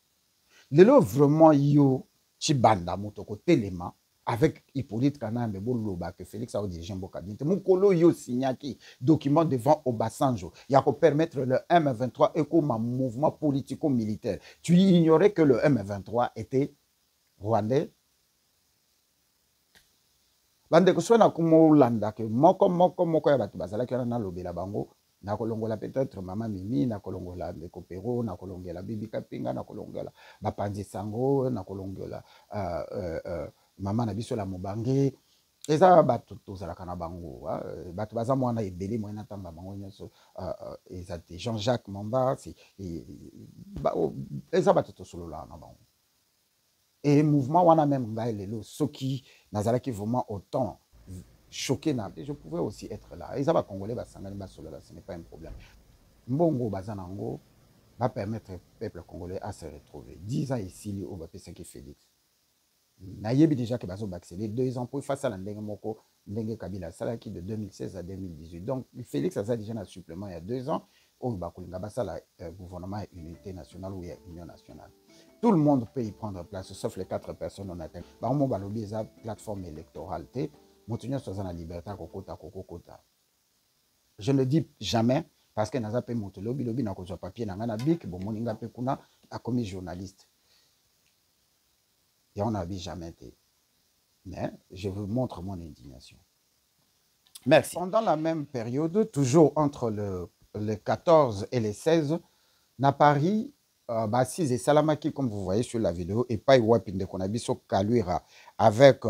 Lelo vraiment yo Chibanda motoko telema avec Hippolyte Kanambe boloba que Félix a dirigé Mboka Binte. Mukolo yo signaki document devant Obasanjo. Il y a pour permettre le M23 et comme un mouvement politico-militaire. Tu ignorais que le M23 était rwandais. Bande ko sona kumo landa ke moko ya batu bazala ki na lobela bango na kolongola peut-être mama Mimi na kolongola Ndeko Pero na kolongola Bibi Kapinga na kolongola Bapanzi Sango na kolongola mama na biso la Mobange eza batu tozala kana bango batu baza mwana ebele moyena tanga bango nyoso eza Jean-Jacques Mamba si eza batu tosolola na bango. Et mouvement wana même ngai lelo soki nazala qui vraiment autant choqué na je pouvais aussi être là. Et ça va congolais ba sangani ba solo ce n'est pas un problème. Mbongo bazanango va permettre au peuple congolais à se retrouver. 10 ans ici li o ba pesa ki Félix. Na yebi déjà que bazo accéder 2 ans pour face à la ndenge moko ndenge Kabila salaki de 2016 à 2018. Donc Félix a déjà un supplément il y a 2 ans au ba kolinga ba sala gouvernement unité nationale ou union nationale. Tout le monde peut y prendre place, sauf les 4 personnes on atteint. Par exemple, on va plateforme électorale. Je ne dis jamais, parce que naza pe moto lobi lobi na kozwa papier na nga na bic bon moninga pe kuna a commis journaliste et on n'a jamais été. Mais je vous montre mon indignation. Merci. Pendant la même période, toujours entre le 14 et le 16, na Paris, Bassis et Salamaki, comme vous voyez sur la vidéo, et pas Wapinde Konabiso Kaluira, avec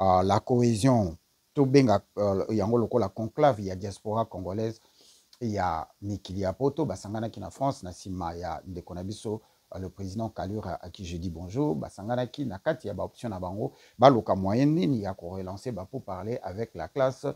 la cohésion, tout bien, il y a la conclave, il y a diaspora congolaise, il y a Mikilia Poto, Basangana qui na France, Nasima, il y a de Konabiso, le président Kalura à qui je dis bonjour, Basangana qui na kati ya ba option na bango, baloka moyenne ni ya ko relancer ba pour parler avec la classe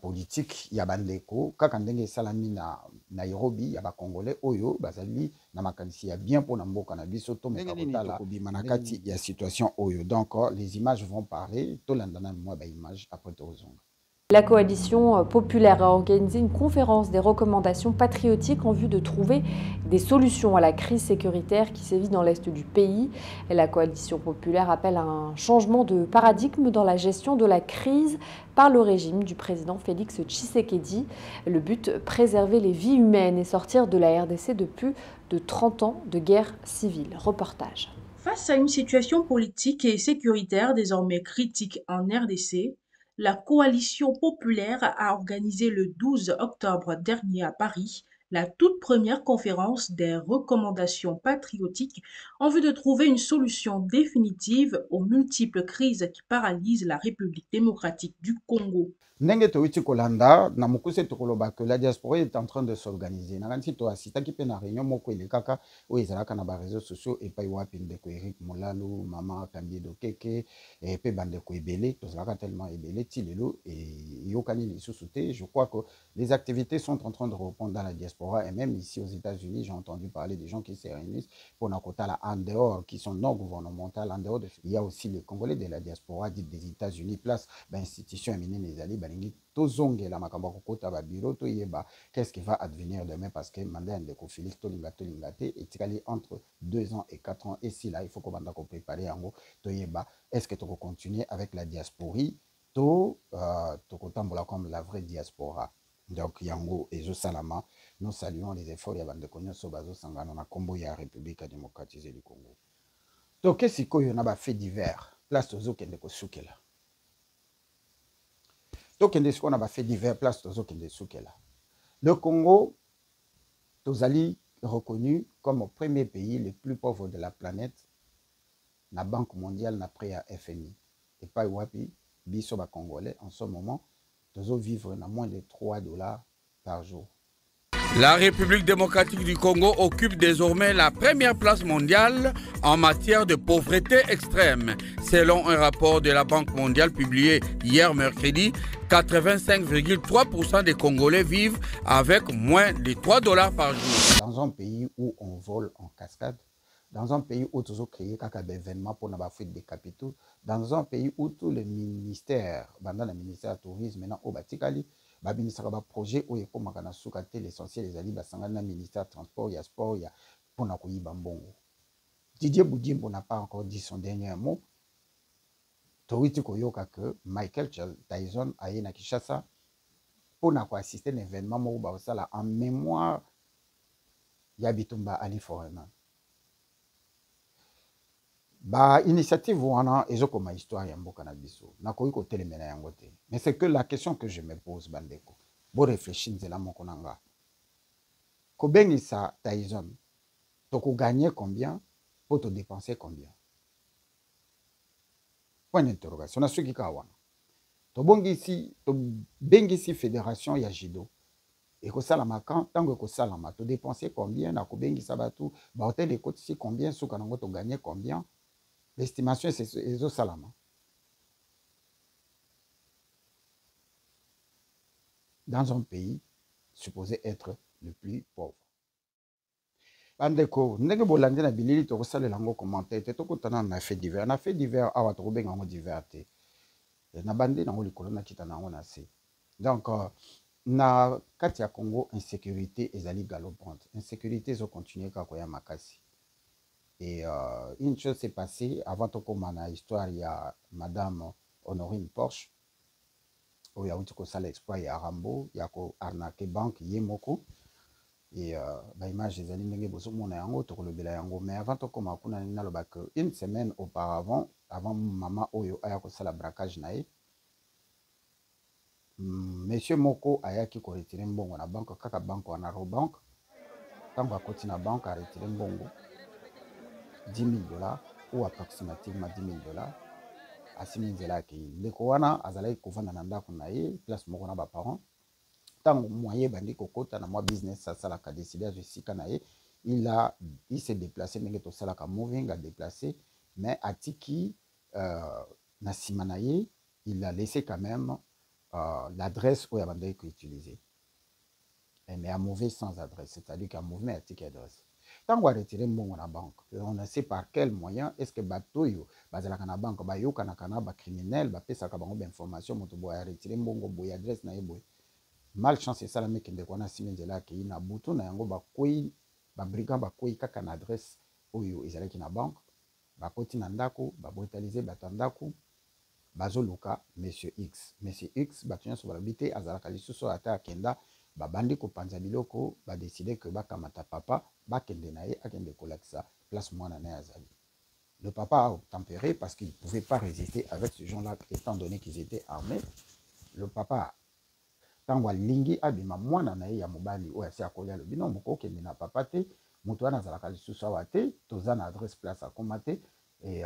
politique ya bandeko kaka ndenge salami na Nairobi ya ba congolais oyo bazali na makanisi ya bien pour na mboka na biso to mekabotala kobima na kati ya situation oyo. Donc les images vont parler, to landana moi ba image après tozonga. La coalition populaire a organisé une conférence des recommandations patriotiques en vue de trouver des solutions à la crise sécuritaire qui sévit dans l'est du pays. Et la coalition populaire appelle à un changement de paradigme dans la gestion de la crise par le régime du président Félix Tshisekedi. Le but, préserver les vies humaines et sortir de la RDC de plus de 30 ans de guerre civile. Reportage. Face à une situation politique et sécuritaire désormais critique en RDC, la coalition populaire a organisé le 12 octobre dernier à Paris la toute première conférence des recommandations patriotiques en vue de trouver une solution définitive aux multiples crises qui paralysent la République démocratique du Congo. Ndenge toiti kolanda na mukuse tokoloba que la diaspora est en train de s'organiser. Na kanti to asita ki pe na réunion moko ele kaka o ezalaka na ba réseaux sociaux et pa wapi ndeko Eric Molalo, Mama Kambi Dokeke et pe bandeko ebele to zalaka tellement ebele ti lelo et yokani lisusu te. Je crois que les activités sont en train de reprendre dans la diaspora et même ici aux États-Unis, j'ai entendu parler des gens qui se réunissent pour Nakotala en dehors qui sont non gouvernementales en dehors de... Il y a aussi les Congolais de la diaspora dite des États-Unis place institutions éminées les alliés tozonge la makamba kokota ba bureau to yeba qu'est-ce qui va advenir demain parce que mandat ndeko Félix tolingate et tikali entre 2 ans et 4 ans et si là il faut qu'on banda ko préparer yango to yeba est-ce que tu vas continuer avec la diaspora to kotambola comme la vraie diaspora. Donc yango ezo salama nous saluons les efforts ya bandeko nyonso bazo sangana na kombo ya République démocratisée du Congo. To kesi ko yo na ba fait divers place tozo kende ko sukela. Donc, on a fait divers places. Le Congo, Tozali reconnu comme le premier pays le plus pauvre de la planète. La Banque mondiale n'a pris à FMI. Et pas Wapi, Bisoba Congolais, en ce moment, Tozo vivre à moins de $3 par jour. La République démocratique du Congo occupe désormais la première place mondiale en matière de pauvreté extrême. Selon un rapport de la Banque mondiale publié hier mercredi, 85,3% des Congolais vivent avec moins de $3 par jour. Dans un pays où on vole en cascade, dans un pays où tous ont créé quelques événements pour la fuite des capitaux, dans un pays où tous les ministères, pendant le ministère du tourisme, maintenant au Batikali, ministère de projet où il faut que l'essentiel des alliés, le ministère du transport, il y a sport, il y a pour na bambongo. Didier Boudimbo n'a pas encore dit son dernier mot. Toriti koyoka que Michael Tyson a na Kinshasa pour na assister à un événement en mémoire ya Bitumba Ali Foreman. Ba initiative wana ezokoma histoire ya mboka na biso nakoyi ko telemena yango te mais c'est que la question que je me pose bandeko bo réfléchir nzela moko nanga ko bengisa Tyson to ko gagner combien pour te dépenser combien point d'interrogation na suki ka wana to bongisi to bengisi fédération ya judo et ko sala makan tango ko sala ma to dépenser combien na ko bengisa batu ba hôtel et côté combien suka nango to gagner combien. L'estimation, c'est au salama. Dans un pays supposé être le plus pauvre. Bandeko, ndenge bolandi na bilili to kosala lango commentaire te to kotana na fait divers. Na fait divers awa to benga ngo diverté. Na bandi na ngo likolo na kita na ngo na se. Donc na kati ya Congo insécurité ezali galopante. Insécurité zo continuer ka koya makasi. Et une chose s'est passée avant de commencer l'histoire, il y a Madame Honorine Porsche, où il y a eu l'exploit, il y a Rambo, il y a Arnaque Banque, Yemoko. et image des aliments boso mona yango tokolobela yango mais avant to koma kuna naloba que une semaine auparavant avant maman oyo aya ko sala braquage nae monsieur moko ayaki ko retirer mbongo na banque kaka banque wana Robank tango akoti na banque a retirer mbongo $10,000 ou approximativement $10,000 asimi nzela ki ndeko wana azalaki kovanda na ndako na ye place moko na ba parents tango moyen bandi kokota na moi business ça la ka décider de sika na ye il s'est déplacé ndenge to sala ka moving a déplacé mais atiki na sima na ye il a laissé quand même l'adresse où il a utilisé mais à mauvais sans adresse c'est-à-dire qu'à mauvais atiki adresse tango a retiré mbongo na banque on ne sait par quel moyen est-ce que batoyo bazalaka na banque bayokanaka na ba criminel bapesaka bango ba information moto boya retiré mbongo boya adresse na ye boye malchance esala meke ndeko wana simi nzela akei na butu na yango bakwei babrigand bakwei kaka na adresse oyo ezalaki na banque bakoti na ndako babrutalize bato ya ndako bazoluka monsieur X bato nyonso balobi te azalaka lisusu ata akenda babandi kopanza biloko badeside ke bakamata papa bakende na ye akende kolakisa place mwana na ye azali. Le papa a obtempéré parce qu'il ne pouvait pas résister avec ce gens-là étant donné qu'ils étaient armés. Le papa tango alingi abima mwana na ye ya mobali oyo asi akolia lobi non bokokende na papa te moto wana azalaka lisusu awa te toza na adresse place akoma te et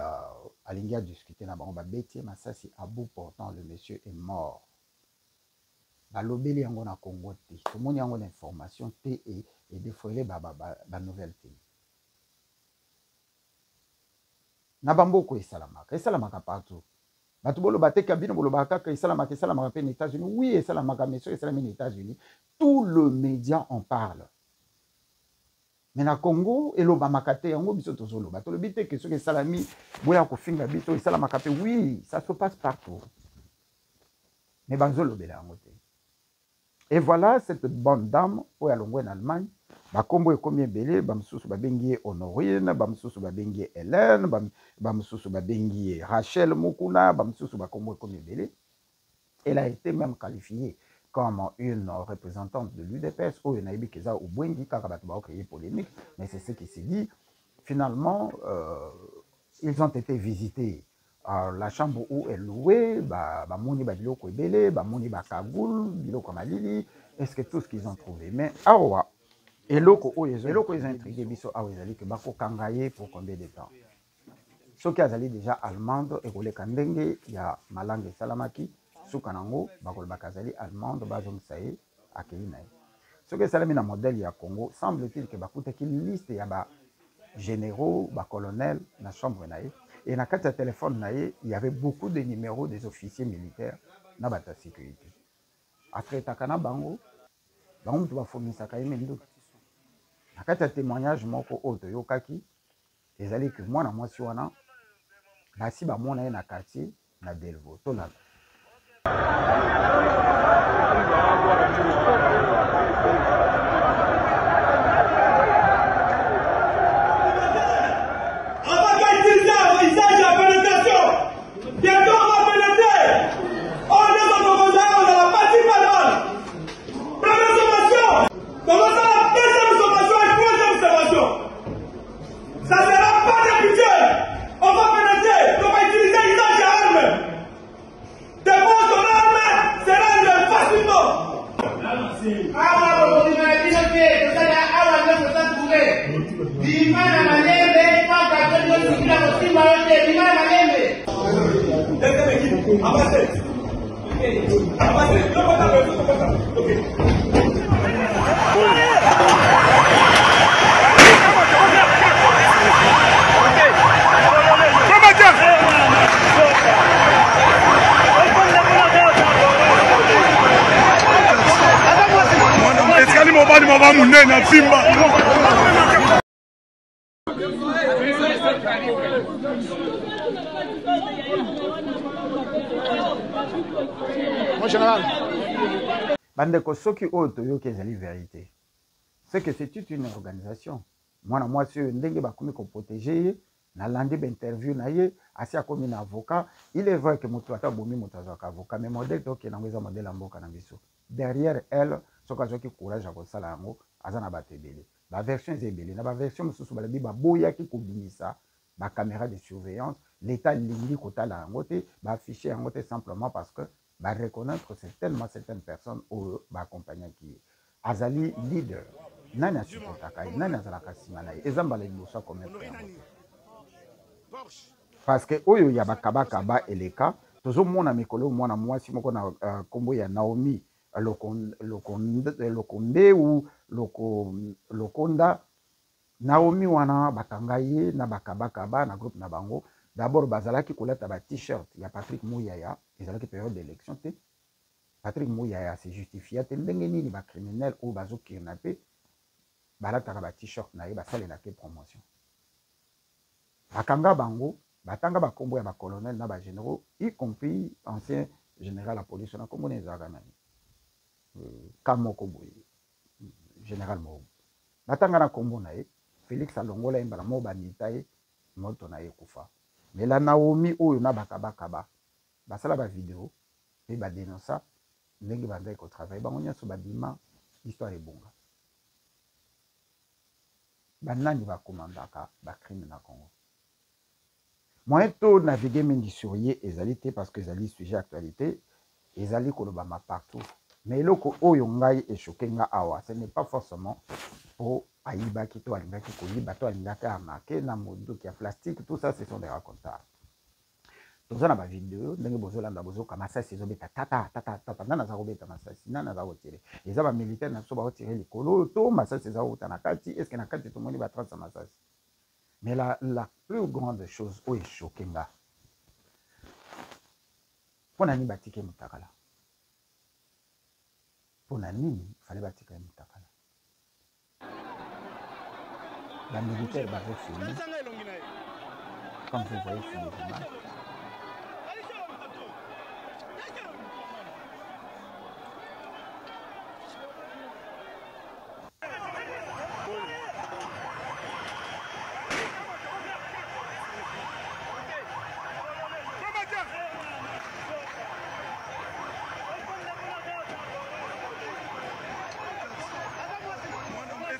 alingi adiscuter na bango babeti masasi à bout portant le monsieur est mort balobeli yango na Congo te tomoni yango na information te et défoile ba nouvelle te na bamboko esalamaka partout bato boloba te kabino boloba kaka esalamaka pe na États-Unis oui esalamaka monsieur esalami na États-Unis tout le média en parle mais na Congo elobamaka te yango biso tozoloba tolobi te ke soki esalami boya kofinga biso esalamaka pe oui ça se passe partout mais bazolobela yango te. Et voilà cette bonne dame oyo alongwe na Allemagne bakombo ekomi ebele bamosusu babengi ye Honorine bamosusu babengi ye Hélène bamosusu babengi ye Rachel Mukuna bamosusu bakombo ekomi ebele. Elle a été même qualifiée comme une représentante de l'UDPS oyo nayebi keza ubwengi kaka bato baokeye polémique mais c'est ce qui s'est dit finalement ils ont été visités. La chambre où elle louait, bamoni biloko ebele, bamoni bakagoul, biloko malili, est-ce que tout ce qu'ils ont trouvé. Mais awa, eloko ils ont intrigué biso awa ezali que bako kangaye pour combien de temps. Soki azali déjà allemande et koleka ndenge ya malange salamaki, sukanango bakol bakazali allemande bazom saye akeli naye. Soki salami na modèle ya Congo, semble-t-il que bakutaki liste ya ba généraux, ba colonels na chambre naye. Et dans le téléphone, il y avait beaucoup de numéros des officiers militaires dans la sécurité. Après, Takana Bango, Bango tu vas fournir ça quand même. Dans le témoignage, moko auto yokaki, ils allaient que moi, moi, si on a, là, si bah, moi, on a un quartier, na Delvaux, tout là. Mon général. Bandeko soki oyo toyoki ezali vérité. C'est que c'est toute une organisation. Moi si ndenge bakomi ko protéger na landi ba interview na ye asi akomi na avocat, il est vrai que moto ata bomi moto azaka avocat mais modèle to ke na ngeza modèle mboka na biso. Derrière elle, soka zoki courage à kosala yango, azana batebele ba version ezebele na ba version mosusu balabi baboya ki kobimisa ba caméra de surveillance l'état lingi kotala yango te ba afficher yango te simplement parce que ba reconnaître certaines personnes ou ba accompagner qui azali leader nani asupportaka ye nani azalaka nsima na ye eza mbala liboso akometre yango parce que oyo ya bakabakaba eleka tozomona mikolo mwana mwasi moko na kombo ya Naomi Lokonde ou Lokonda Naomi wana bakanga ye na bakabakaba na groupe na bango d'abord bazalaki kolata ba t-shirt ya Patrick Mouyaya ezalaki période d'élection te Patrick Mouyaya se justifia te ndenge nini ba criminel ou bazo kidnapper balataka ba t-shirt na ye basalelaki promotion bakanga bango batanga bakombo ya bacolonel na bagénéraux y compris ancien général la police na kombo ezalaka nani kamoko boye général mo batanga na kombo na ye Félix alongola mbala mo banita ye moto na ye kufa mais la Naomi oyo na bakabakaba basala ba vidéo pe ba dénonça ndenge bandai ko travail bango nyonso babima histoire ebonga banani bakomandaka bacrime na Congo moyen to naviguer mingi sur ye ezali te parce que ezali sujet actualité ezali kolobama partout mais eloko oyo ngai echoke nga awa ce n'est pas forcément pour ayibaki to alingaki koyiba to alingaki arnaquer na monduki ya plastique tout ça ce sont des racontards toza na ba vidéo ndenge bozolanda bozoka masasi ezobeta tata nana za kobeta masasi nana za kotire eza ba militaire na so ba kotire likolo to masasi eza kota na kati est-ce que na kati to moni ba trace masasi mais la plus grande chose oyo choqué nga pona ni batike mutakala pona nini fallait batika mutakala la militaire va filmer comme vous voyez sur les images.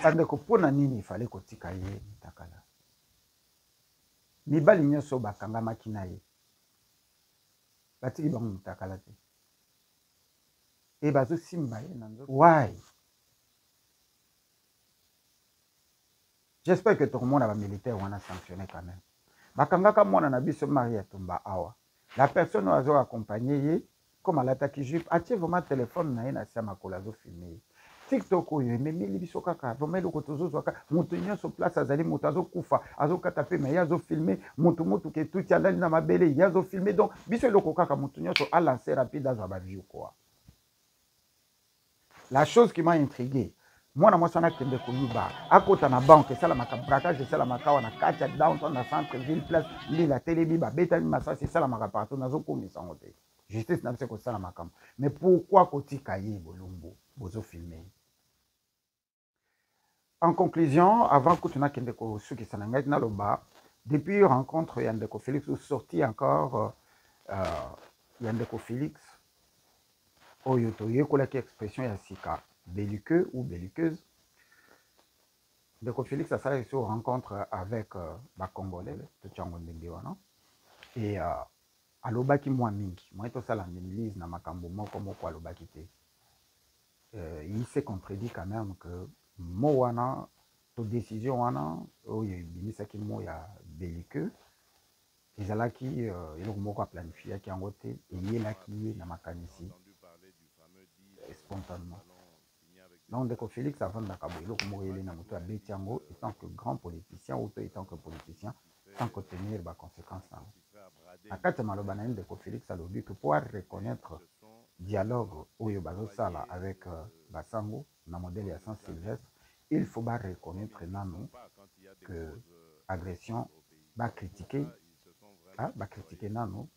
Bandeko pona nini fallait kotika ye mutakala mibali nyonso bakangamaki na ye batiki bango mutakala te e bazosimba ye na nzoto why j'espère que tout le monde a militaire wana sanctionné quand même bakangaka mwana na biso Maria Tumba awa la personne oyo accompagner ye comme alataki jupe atie vraiment téléphone na ye na sia makolo azofilme TikTok oyo ememeli biso kaka vraiment eloko tozozwaka moto nyonso place azali moto azokufa azokata pe me ye azofilme motu ke tuti alali na mabele ye azofilme donc biso eloko kaka moto nyonso alancer rapide azwa baview quoi. La chose qui m'a intrigué mwana mwasi wana akende koyiba akota na banque esalamaka braquage esalamaka wana kati ya downtown na centre ville place mbila atelebi babetami masasi esalamaka partout nazokomisa yango te justice na biso ekosala makambo mais pourquoi kotika ye bolumbu bozofilme. En conclusion, avant que tu n'aies qu'un déco qui s'en engage dans le bas, depuis rencontre Yandeko Félix, ou sorti encore Yandeko Félix, Oyoto Yekola qui expression Yassika, belliqueux ou belliqueuse. Yandeko Félix a ça sur rencontre avec les Congolais, et à l'obaki moi mingi, moi tout ça l'analyse na makambo moko moko à l'obaki te. Il s'est contredit quand même que mo wana to décision wana oyo ebimisaki mo ya belliqueux ezalaki eloko moko aplanifiaki yango te eyelaki ye na makanisi spontanément. Donc Ndeko Félix avandaka boye eloko moko eyeli na moto abeti yango étant que grand politicien ou étant que politicien sans contenir baconséquence nango. Na kati ya maloba na ye Ndeko Félix alobi que pour reconnaître dialogue oyo bazosala avec Basango na modèle ya Saint Sylvestre, il faut pas reconnaître nano que agression va critiquer nano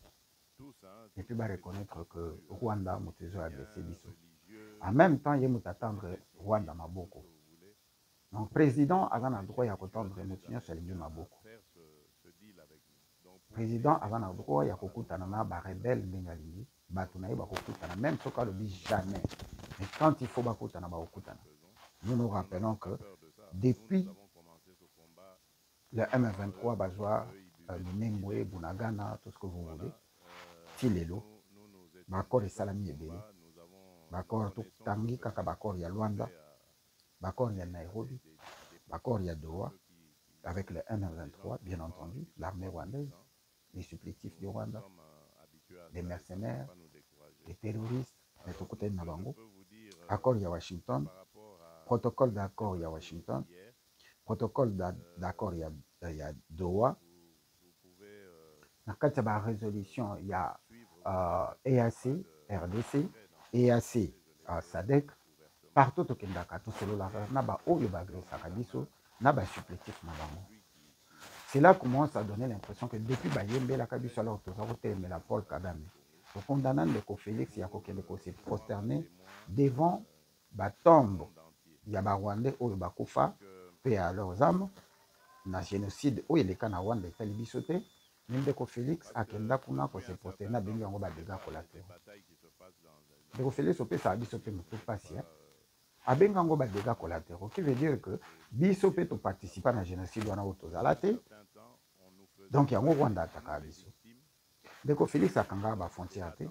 et puis va reconnaître que Rwanda motezo agressé biso. En même temps, il faut attendre Rwanda maboko. Donc président a un droit à attendre motinyo salingi maboko. Président a un droit à kokutana na ba rebelle bengalingi. Bato na ye bakokutana même soka lobi jamais mais quand il faut bakutana bakokutana Nous nous rappelons que depuis le M23, Bazoua, Minembwe, Bunagana, tout ce que vous voulez, Tilelo, Bakor et Salami et Béni, Bakor tout Tangi, Kaka Bakor, il y a Luanda, Bakor, il y a Nairobi, Bakor, il y a Doha, avec le M23, bien entendu, l'armée rwandaise, les supplétifs du Rwanda, les mercenaires, les terroristes, les Tokote Nabango, accord, il y a Washington, protocole d'accord, il y a Washington, protocole d'accord, il y a Doha. Dans le cadre de la résolution, il y a EAC, RDC, EAC, SADC, partout au Kendaka, tout cela, naba oyo bagre sakabiso, naba supplétif nabango. C'est là qu'on commence à donner l'impression que depuis Bayembe, la Kabiso, alors tout ça, mais la Paul Kagame, le condamnant de Félix, il y a quelqu'un qui s'est prosterné devant la tombe. Il y a des Rwandais qui ont fait à leurs âmes, dans le génocide, où il y a des Rwandais qui ont sauté, même de Félix, à Kenda Kuna, qui s'est prosterné, il y a des dégâts collatéraux. De Félix, il y a des dégâts abengango ba dégâts collatéraux, qui veut dire que biso peut participer à un génocide wana autozalate, donc il y a un Rwanda ataka biso. Deko Félix a kanga ba frontière te,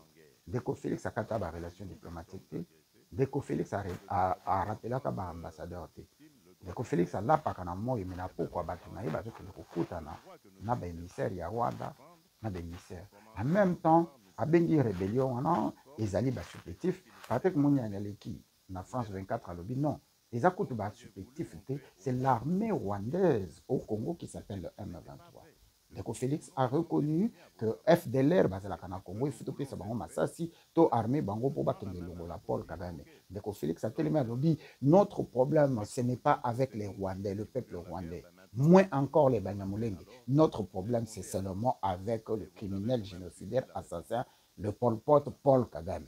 Deko Félix a kata ba relation diplomatique te, Deko Félix a rappelé ka ba ambassadeur te. Deko Félix a la pakana moyo mina pourquoi ba tunaye ba zo ko kutana na ba émissaire ya Rwanda, na ba émissaire. En même temps, a bengi rébellion wana ezali ba supplétif, Patrick Munya Naleki na France 24 à l'Obi, non. Les accoutes supplétifs, c'est l'armée rwandaise au Congo qui s'appelle le M23. Donc Félix a reconnu que FDLR, basé à Congo, il faut que ça soit Massassi, to armée bango pour battre la Paul Kagame. Donc Félix a tellement à l'Obi, notre problème, ce n'est pas avec les Rwandais, le peuple rwandais. Moins encore les Banyamulenge. Notre problème, c'est seulement avec le criminel génocidaire assassin, le Pol Pot, Paul Kagame.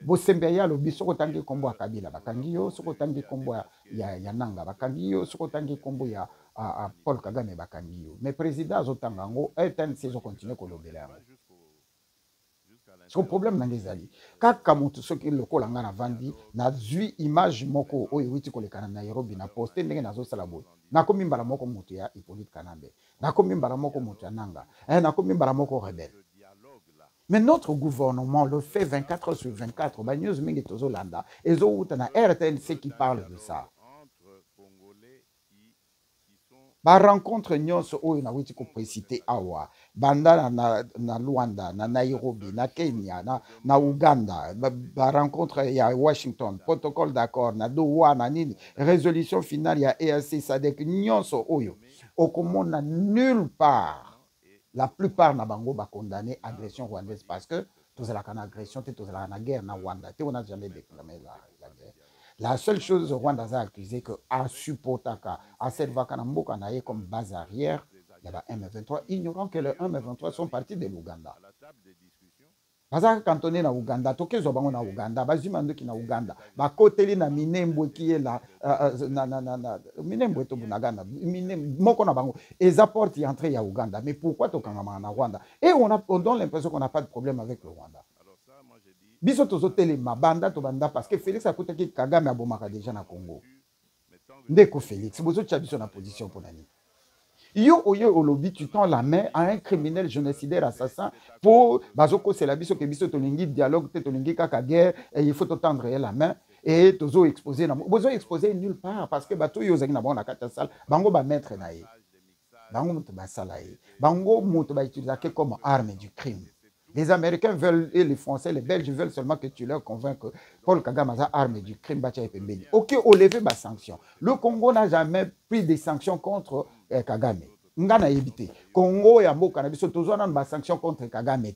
Bosembeya lobi soko tangi kombo ya Kabila bakangi yo, soko tangi kombo ya Nanga bakangi yo, soko tangi kombo ya Paul Kagame bakangi yo. Mais président azotanga ngo RTNC zo continue kolobela yango. Son problème nangezali kaka mutu soki lokola nga na vandi na zui image moko oyo witi kolekana na Nairobi na poste ndenge nazosala boye. Nakomi mbala moko mutu ya Hippolyte Kanambe. Nakomi mbala moko mutu ya Nanga. Nakomi mbala moko rebelle. Mais notre gouvernement le fait 24 heures sur 24. News mingi tozolanda. Ezo utana RTNC qui parle de ça. Ba rencontre nyonso oyo na witi ko précité awa. Banda na Luanda, na Nairobi, na Kenya, na Uganda. Ba rencontre ya Washington, protocole d'accord, na Doha, na nini. Résolution finale ya EAC SADC nyonso oyo. Okomona nulle part. La plupart na bango ba condamné agression rwandaise parce que tous la agression, tous la guerre na Rwanda. On n'a jamais déclaré la guerre. La seule chose Rwanda a accusé que a supportaka a servi kana mboka na comme base arrière, il y a M23 ignorant que les M23 sont partis de l'Ouganda. Bazaka cantonné na Uganda, tokezo bango na Uganda, bazimando ki na Uganda, ba koteli na Minembwe qui est là Minembwe to Bunagana, moko na bango, et apportent y entrer ya Uganda. Mais pourquoi tokangama na Rwanda? Et on donne l'impression qu'on n'a pas de problème avec le Rwanda. Biso tozo telema banda to banda parce que Félix a coûté Kagame abomaka déjà na Congo. Ndeko Félix, bozo tchabiso na position pour nani. Yo oye olobi tu tends la main à un criminel génocidaire assassin pour bazoko c'est la biso que biso tolingi dialogue te tolingi kaka guerre et il faut te tendre la main et tozo exposer na bozo exposer nulle part parce que bato yo zaki na bon na kata salle bango ba mettre na ye bango muto ba sala ye bango muto ba utiliser comme arme du crime. Les Américains veulent, et les Français, les Belges veulent seulement que tu leur convainques que Paul Kagame a arme du crime. Ok, on lève ma sanction. Le Congo n'a jamais pris des sanctions contre Kagame. Ngana évité. Congo et Ambo Cannabis, tous on a une sanction contre Kagame.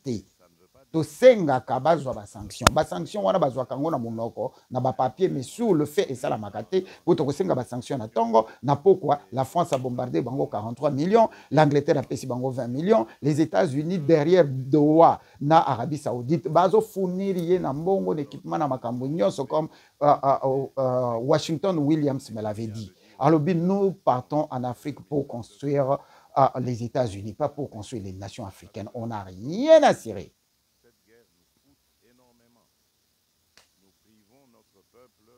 To senga kabazwa ba sanction. Ba sanction wana bazwa kango na monoko na ba papier mais sur le fait et ça la makate pour to senga ba sanction na tongo na pourquoi la France a bombardé bango 43 millions, l'Angleterre a payé bango 20 millions, les États-Unis derrière Doha na Arabie Saoudite bazo fournir yé na mbongo d'équipement na makambo nyonso comme Washington Williams me l'avait dit. Alors nous partons en Afrique pour construire les États-Unis, pas pour construire les nations africaines. On n'a rien à cirer.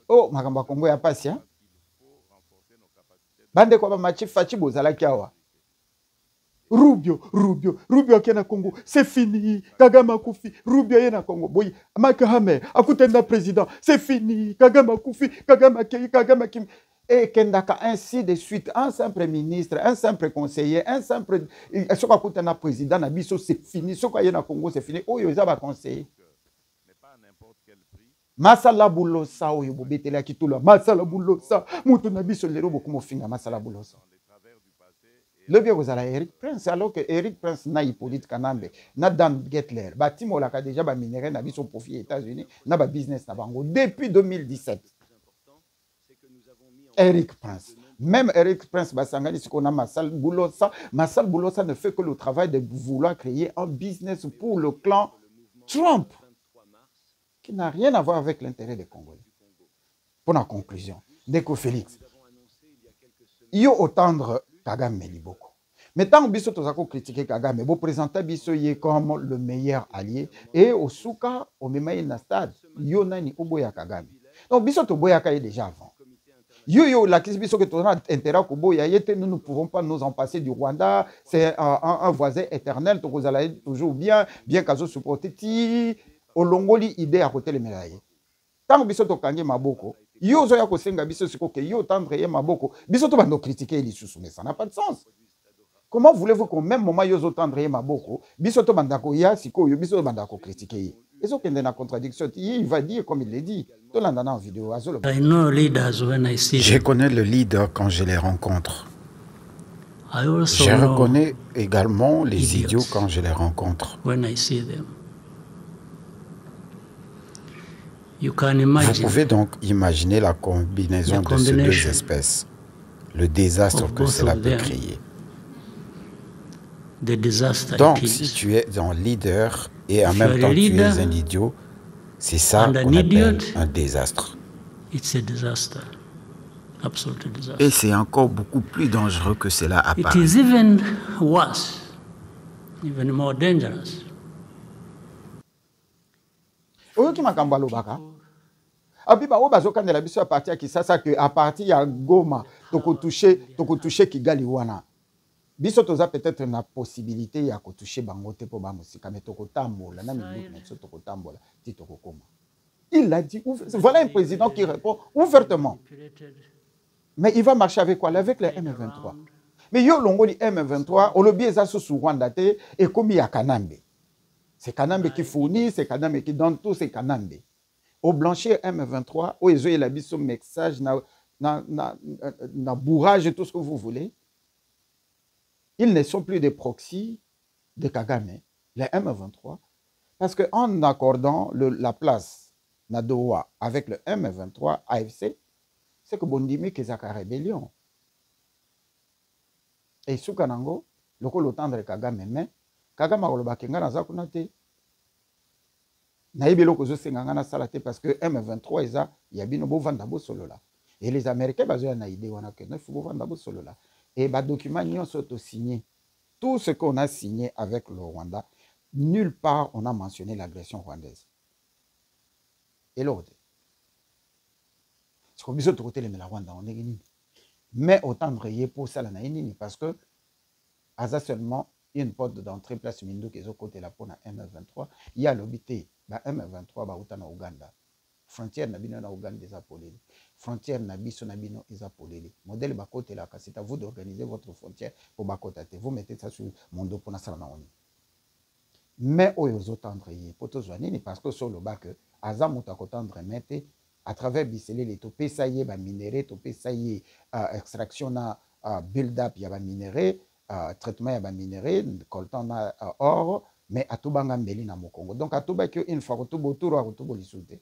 Oh, Makamba Congo ya pasi, hein? Bande kwa machi fachi bozala kiawa. Rubio kena Congo, c'est fini. Kagame Koufi, Rubio yena Congo. Boy, Makahame, akutenda président, c'est fini. Kagame Koufi, Kagame Kim. Et Kendaka, ainsi de suite, un simple ministre, un simple conseiller, un simple. Ce qu'on a président, c'est fini. Ce qu'on a Congo, c'est fini. Oh, il y a un conseiller. Masala Boulosa, oyo bobetela kitula. Masala Boulosa, mutu na biso lero bokumo finga Masala Boulosa. Le bien vous allez Eric Prince, alors que Eric Prince na Hippolyte Kanambe, na Dan Getler, Batimo laka déjà ba minerai na biso profit États-Unis, na ba business na bango depuis 2017. Eric Prince. Même Eric Prince Basangani, ce qu'on a Massal Boulosa ne fait que le travail de vouloir créer un business pour le clan Trump, qui n'a rien à voir avec l'intérêt des Congolais. Pour la conclusion, Deko Félix, yo otendre Kagame Meliboko. Mais tant que biso tozako critiquer Kagame, vous présentez biso yé comme le meilleur allié et au souka au même na stade, yo nani oboya Kagame. Donc biso to boya Kagame déjà avant. Yo la crise biso que tu as intérêt au boya yete, nous ne pouvons pas nous en passer du Rwanda, c'est un voisin éternel, tu allez toujours bien qu'azo supporter ti olongoli idée à côté les médailles. Tant que biso to kangi maboko, yo zo ya ko senga biso siko ke yo tendre ye maboko, biso to bando critiquer les sous mais ça n'a pas de sens. Comment voulez-vous qu'au même moment yo zo tendre ye maboko, biso to bandako ya siko yo biso bandako critiquer. Et ce qui est dans contradiction, il va dire comme il l'a dit. Je connais le leader quand je les rencontre. Je reconnais également les idiots quand je les rencontre. Vous pouvez donc imaginer la combinaison de ces deux espèces, le désastre que cela peut créer. Donc, si tu es un leader et en même temps tu es un idiot, c'est ça qu'on appelle un désastre. Et c'est encore beaucoup plus dangereux que cela apparaît. Abiba o bazokande la biso à partir qui ça que à partir ya Goma toko toucher Kigali wana. Biso toza peut-être na possibilité ya ko toucher bango te po ba musika mais toko tambola na minute na toko tambola ti toko koma. Il l'a dit, voilà un président qui répond ouvertement. Mais il va marcher avec quoi? Avec les M23. Mais yo longoli M23, on le biais sous Rwanda et comme il y a Kanambe. C'est Kanambe qui fournit, c'est Kanambe qui donne tout, c'est Kanambe. Au blanchir M23, où ils ont la biso message, na bourrage et tout ce que vous voulez. Ils ne sont plus des proxys de Kagame, les M23, parce qu'en accordant la place Nadoa avec le M23 AFC, c'est que Bondimi qui est à rébellion. Et Soukanango, le col autant de Kagame, mais Kagame a le bakenga na zakunate. Naïbe loko zo senganga salate parce que M23 eza yabino bo vandabo solo là. Et les Américains bazo na idée wana que neuf bo vandabo solo là. Et ba document nyonso to signé. Tout ce qu'on a signé avec le Rwanda, nulle part on a mentionné l'agression rwandaise. Et l'autre. C'est comme ça que côté la Rwanda on est gagné. Mais autant de rayer pour ça la naïni parce que à seulement une porte d'entrée place Mindo qui est au côté la pona M23, il y a l'obité ba M23 ba utana Uganda. Frontière na bino na Uganda des apolés. Frontière na biso na bino des apolés. Modèle ba côté là c'est à vous d'organiser votre frontière pour ba côté. Vous mettez ça sur mon dos pour na sala na oni. Mais aux autres rayer pour tous joindre parce que sur le bas que azamuta kotandre mette à travers Bissele les topé ça y est ba minerai topé ça y est extraction na build up ya ba minerai traitement ya ba minerai coltan na or mais à tout banga mbeli na mokongo donc à tout ba que une fois que tout autour à tout bolisouté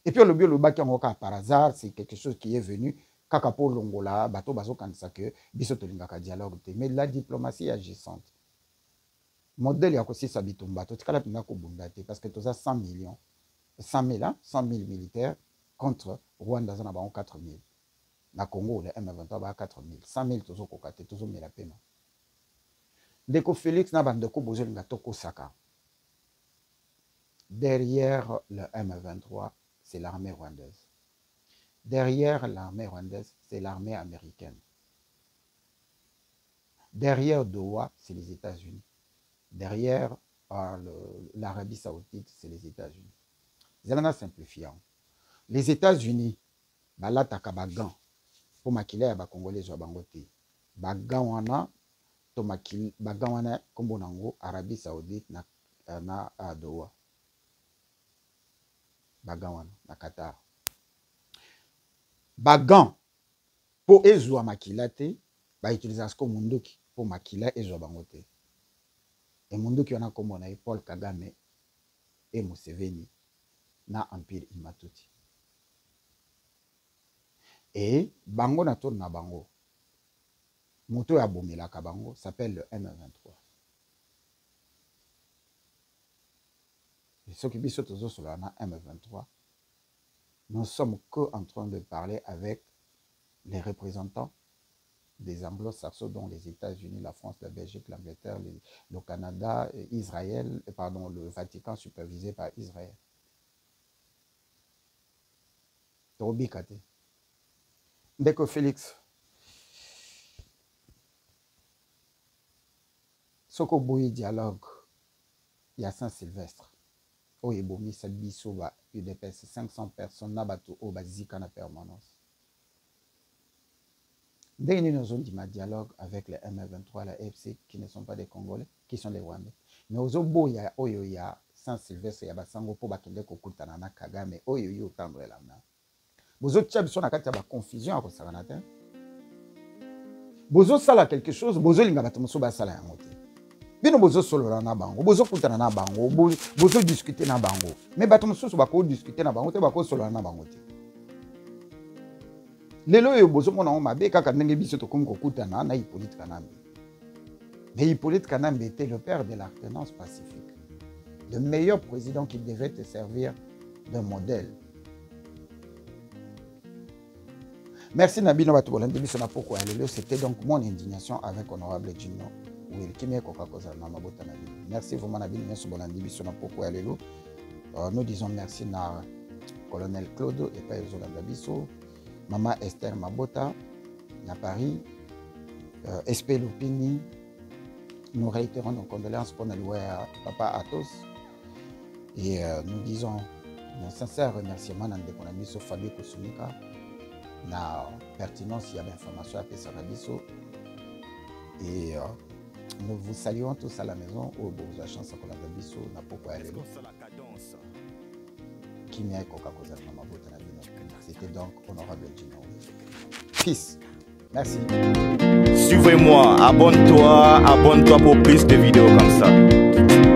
et puis le bio le bas qui ngoka par hasard c'est quelque chose qui est venu kaka pour longola bato bazo kanisa que biso tolinga ka dialogue mais la diplomatie agissante modèle ya ko sisa bitumba to tikala pinga ko bundate parce que tous a 100 millions 100 000 hein, 100 000 militaires contre Rwanda zana ba 4 000 na Congo le M23 ba 4 000 100 000 tozo kokate tozo mela pena Deko Félix na bandeko bozolinga toko saka derrière le M23 c'est l'armée rwandaise Derrière l'armée rwandaise, c'est l'armée américaine. Derrière Doha, c'est les États-Unis. Derrière l'Arabie Saoudite, c'est les États-Unis. Zalana simplifiant. Les États-Unis, balataka bagan pour maquiller ya Congolais zo bangote. Bagan wana to makil bagan wana kombo nango Arabie Saoudite na Doha. Bagan wana na Qatar. Bagan pour ezwa makila te ba utilisation ko munduki pour makila ezwa bangote. Et munduki wana kombo na Paul Kagame et Museveni na Empire Imatuti. Et bango na tour na bango. Moto ya bomelaka bango s'appelle le M23. Et ce qui biso tozo sur la M23, nous sommes que en train de parler avec les représentants des anglo-saxons, dont les États-Unis, la France, la Belgique, l'Angleterre, le Canada, Israël, pardon, le Vatican supervisé par Israël. Torobikate. Dès que Félix, Soko Boyi dialogue, il y a Saint-Sylvestre. Oh, et bomi, cette biso va UDPS, 500 personnes, nabato, oh, bazika na permanence. Dès que nous avons dit ma dialogue avec les M23, la FC, qui ne sont pas des Congolais, qui sont des Rwandais. Mais aux Obo, il y a Saint-Sylvestre, il y a Basango, pour Bakende Kokutana na Kagame, oh, il y a tendre la main. Vous autres, il y a une confusion à Kosaranata. Vous autres, ça quelque chose, vous autres, il y a une sala à monter. Bino bozo solo na bango, bozo kutana na bango, bozo discuter na bango. Mais bato so bako discuter na bango te bako solo na bango te. Lelo yo bozo mona o mabe kaka ndenge biso to comme kokutana na Hippolyte Kanambe. Mais Hippolyte Kanambe était le père de l'alternance pacifique. Le meilleur président qui devait te servir d'un modèle. Merci Nabino Batubolande biso na poko ya lelo, c'était donc mon indignation avec honorable Gino. Merci vraiment nous disons merci à colonel Claude et Père Zolanda Bisso, Maman Esther Mabota à Paris, SP Lupini. Nous réitérons nos condoléances pour notre papa Athos et nous disons un sincère remerciement à Ndekonabiso Fabio Kosunika na pertinence il y a l'information à Pesarabiso et nous vous saluons tous à la maison au Bourgeois Chance à Colabiso, n'a pas C'était donc honorable Gino. Peace. Merci. Suivez-moi, abonne-toi pour plus de vidéos comme ça.